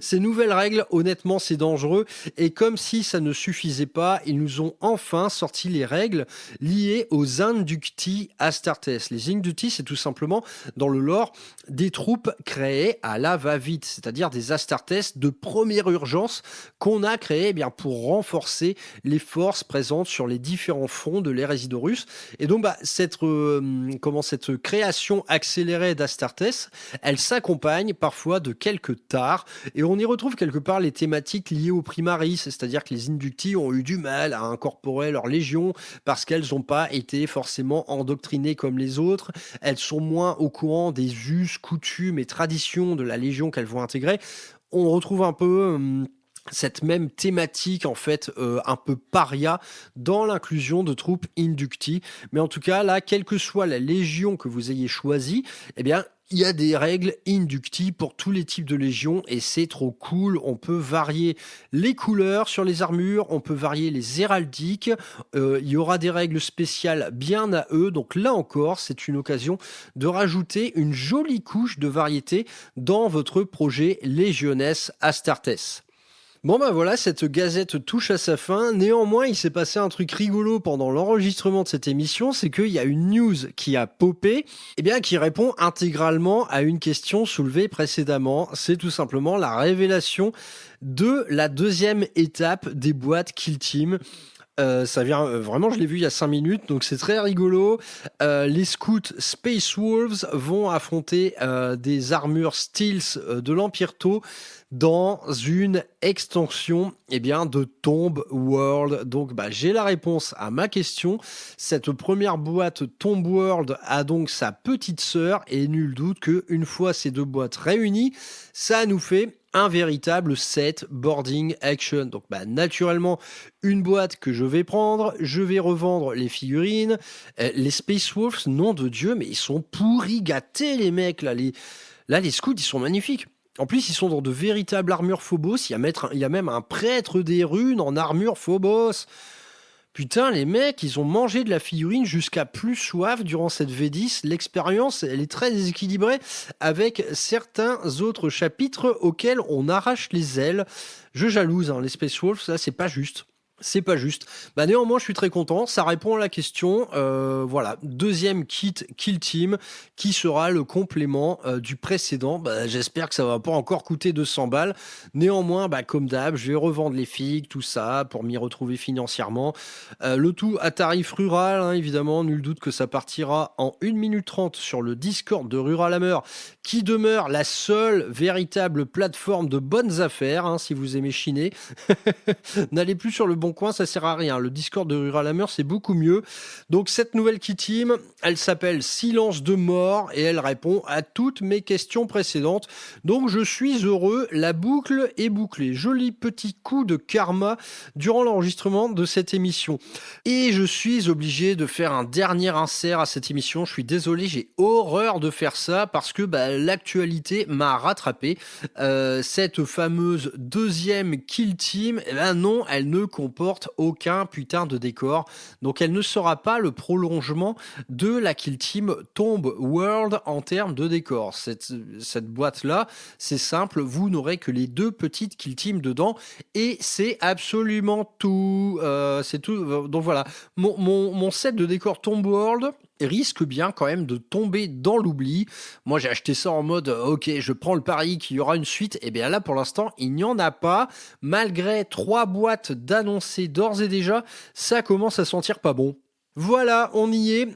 Ces nouvelles règles, honnêtement, c'est dangereux. Et comme si ça ne suffisait pas, ils nous ont enfin sorti les règles liées aux Inducti Astartes. Les Inducti, c'est tout simplement, dans le lore, des troupes créées à la va-vite, c'est-à-dire des Astartes de première urgence qu'on a créées pour renforcer les forces présentes sur les différents fronts de l'hérésie d'Horus. Et donc, cette création accélérée d'Astartes, elle s'accompagne parfois de quelques tares, et on y retrouve quelque part les thématiques liées au Primaris, c'est-à-dire que les Inducti ont eu du mal à incorporer leur légion parce qu'elles n'ont pas été forcément endoctrinées comme les autres, elles sont moins au courant des us, coutumes et traditions de la légion qu'elles vont intégrer. On retrouve un peu cette même thématique en fait un peu paria dans l'inclusion de troupes Inducti, mais en tout cas là, quelle que soit la légion que vous ayez choisie, il y a des règles Inducti pour tous les types de légions et c'est trop cool. On peut varier les couleurs sur les armures, on peut varier les héraldiques, il y aura des règles spéciales bien à eux. Donc là encore, c'est une occasion de rajouter une jolie couche de variété dans votre projet Legiones Astartes. Bon bah voilà, cette gazette touche à sa fin. Néanmoins, il s'est passé un truc rigolo pendant l'enregistrement de cette émission, c'est qu'il y a une news qui a popé, qui répond intégralement à une question soulevée précédemment. C'est tout simplement la révélation de la deuxième étape des boîtes Kill Team. Ça vient vraiment, je l'ai vu il y a 5 minutes, donc c'est très rigolo. Les scouts Space Wolves vont affronter des armures Steels de l'Empire Tau dans une extension de Tomb World. Donc j'ai la réponse à ma question. Cette première boîte Tomb World a donc sa petite sœur et nul doute qu'une fois ces deux boîtes réunies, ça nous fait un véritable set boarding action. Donc naturellement, une boîte que je vais prendre, je vais revendre les figurines. Les Space Wolves, nom de Dieu, mais ils sont pourris gâtés les mecs là. Les scouts, ils sont magnifiques. En plus, ils sont dans de véritables armures Phobos. Il y a même un prêtre des runes en armure Phobos. Putain, les mecs, ils ont mangé de la figurine jusqu'à plus soif durant cette V10. L'expérience, elle est très déséquilibrée avec certains autres chapitres auxquels on arrache les ailes. Je jalouse, les Space Wolves, ça, c'est pas juste. C'est pas juste. Néanmoins, je suis très content. Ça répond à la question. Voilà, deuxième kit Kill Team qui sera le complément du précédent. J'espère que ça va pas encore coûter 200 balles. Néanmoins, comme d'hab, je vais revendre les figues, tout ça, pour m'y retrouver financièrement. Le tout à tarif rural, évidemment. Nul doute que ça partira en 1 minute 30 sur le Discord de Rural Hammer, qui demeure la seule véritable plateforme de bonnes affaires, si vous aimez chiner. N'allez plus sur le bon coin, ça sert à rien. Le Discord de Rural Hammer, c'est beaucoup mieux. Donc cette nouvelle key team, elle s'appelle Silence de mort et elle répond à toutes mes questions précédentes. Donc je suis heureux, la boucle est bouclée. Joli petit coup de karma durant l'enregistrement de cette émission. Et je suis obligé de faire un dernier insert à cette émission. Je suis désolé, j'ai horreur de faire ça parce que l'actualité m'a rattrapé. Cette fameuse deuxième kill team, non, elle ne comporte aucun putain de décor. Donc elle ne sera pas le prolongement de la kill team Tomb World en termes de décor. Cette boîte-là, c'est simple, vous n'aurez que les deux petites kill teams dedans et c'est absolument tout. C'est tout. Donc voilà, mon set de décor Tomb World risque bien quand même de tomber dans l'oubli. Moi, j'ai acheté ça en mode ok, je prends le pari qu'il y aura une suite. Et bien là, pour l'instant, il n'y en a pas. Malgré 3 boîtes d'annoncées d'ores et déjà, ça commence à sentir pas bon. Voilà, on y est.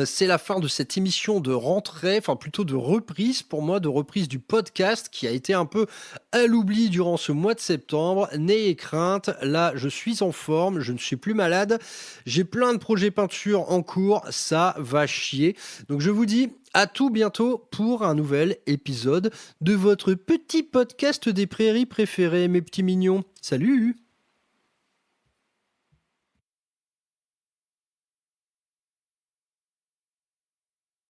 C'est la fin de cette émission de rentrée, enfin plutôt de reprise pour moi, de reprise du podcast qui a été un peu à l'oubli durant ce mois de septembre. N'ayez crainte, là je suis en forme, je ne suis plus malade, j'ai plein de projets peinture en cours, ça va chier. Donc je vous dis à tout bientôt pour un nouvel épisode de votre petit podcast des prairies préférées, mes petits mignons. Salut!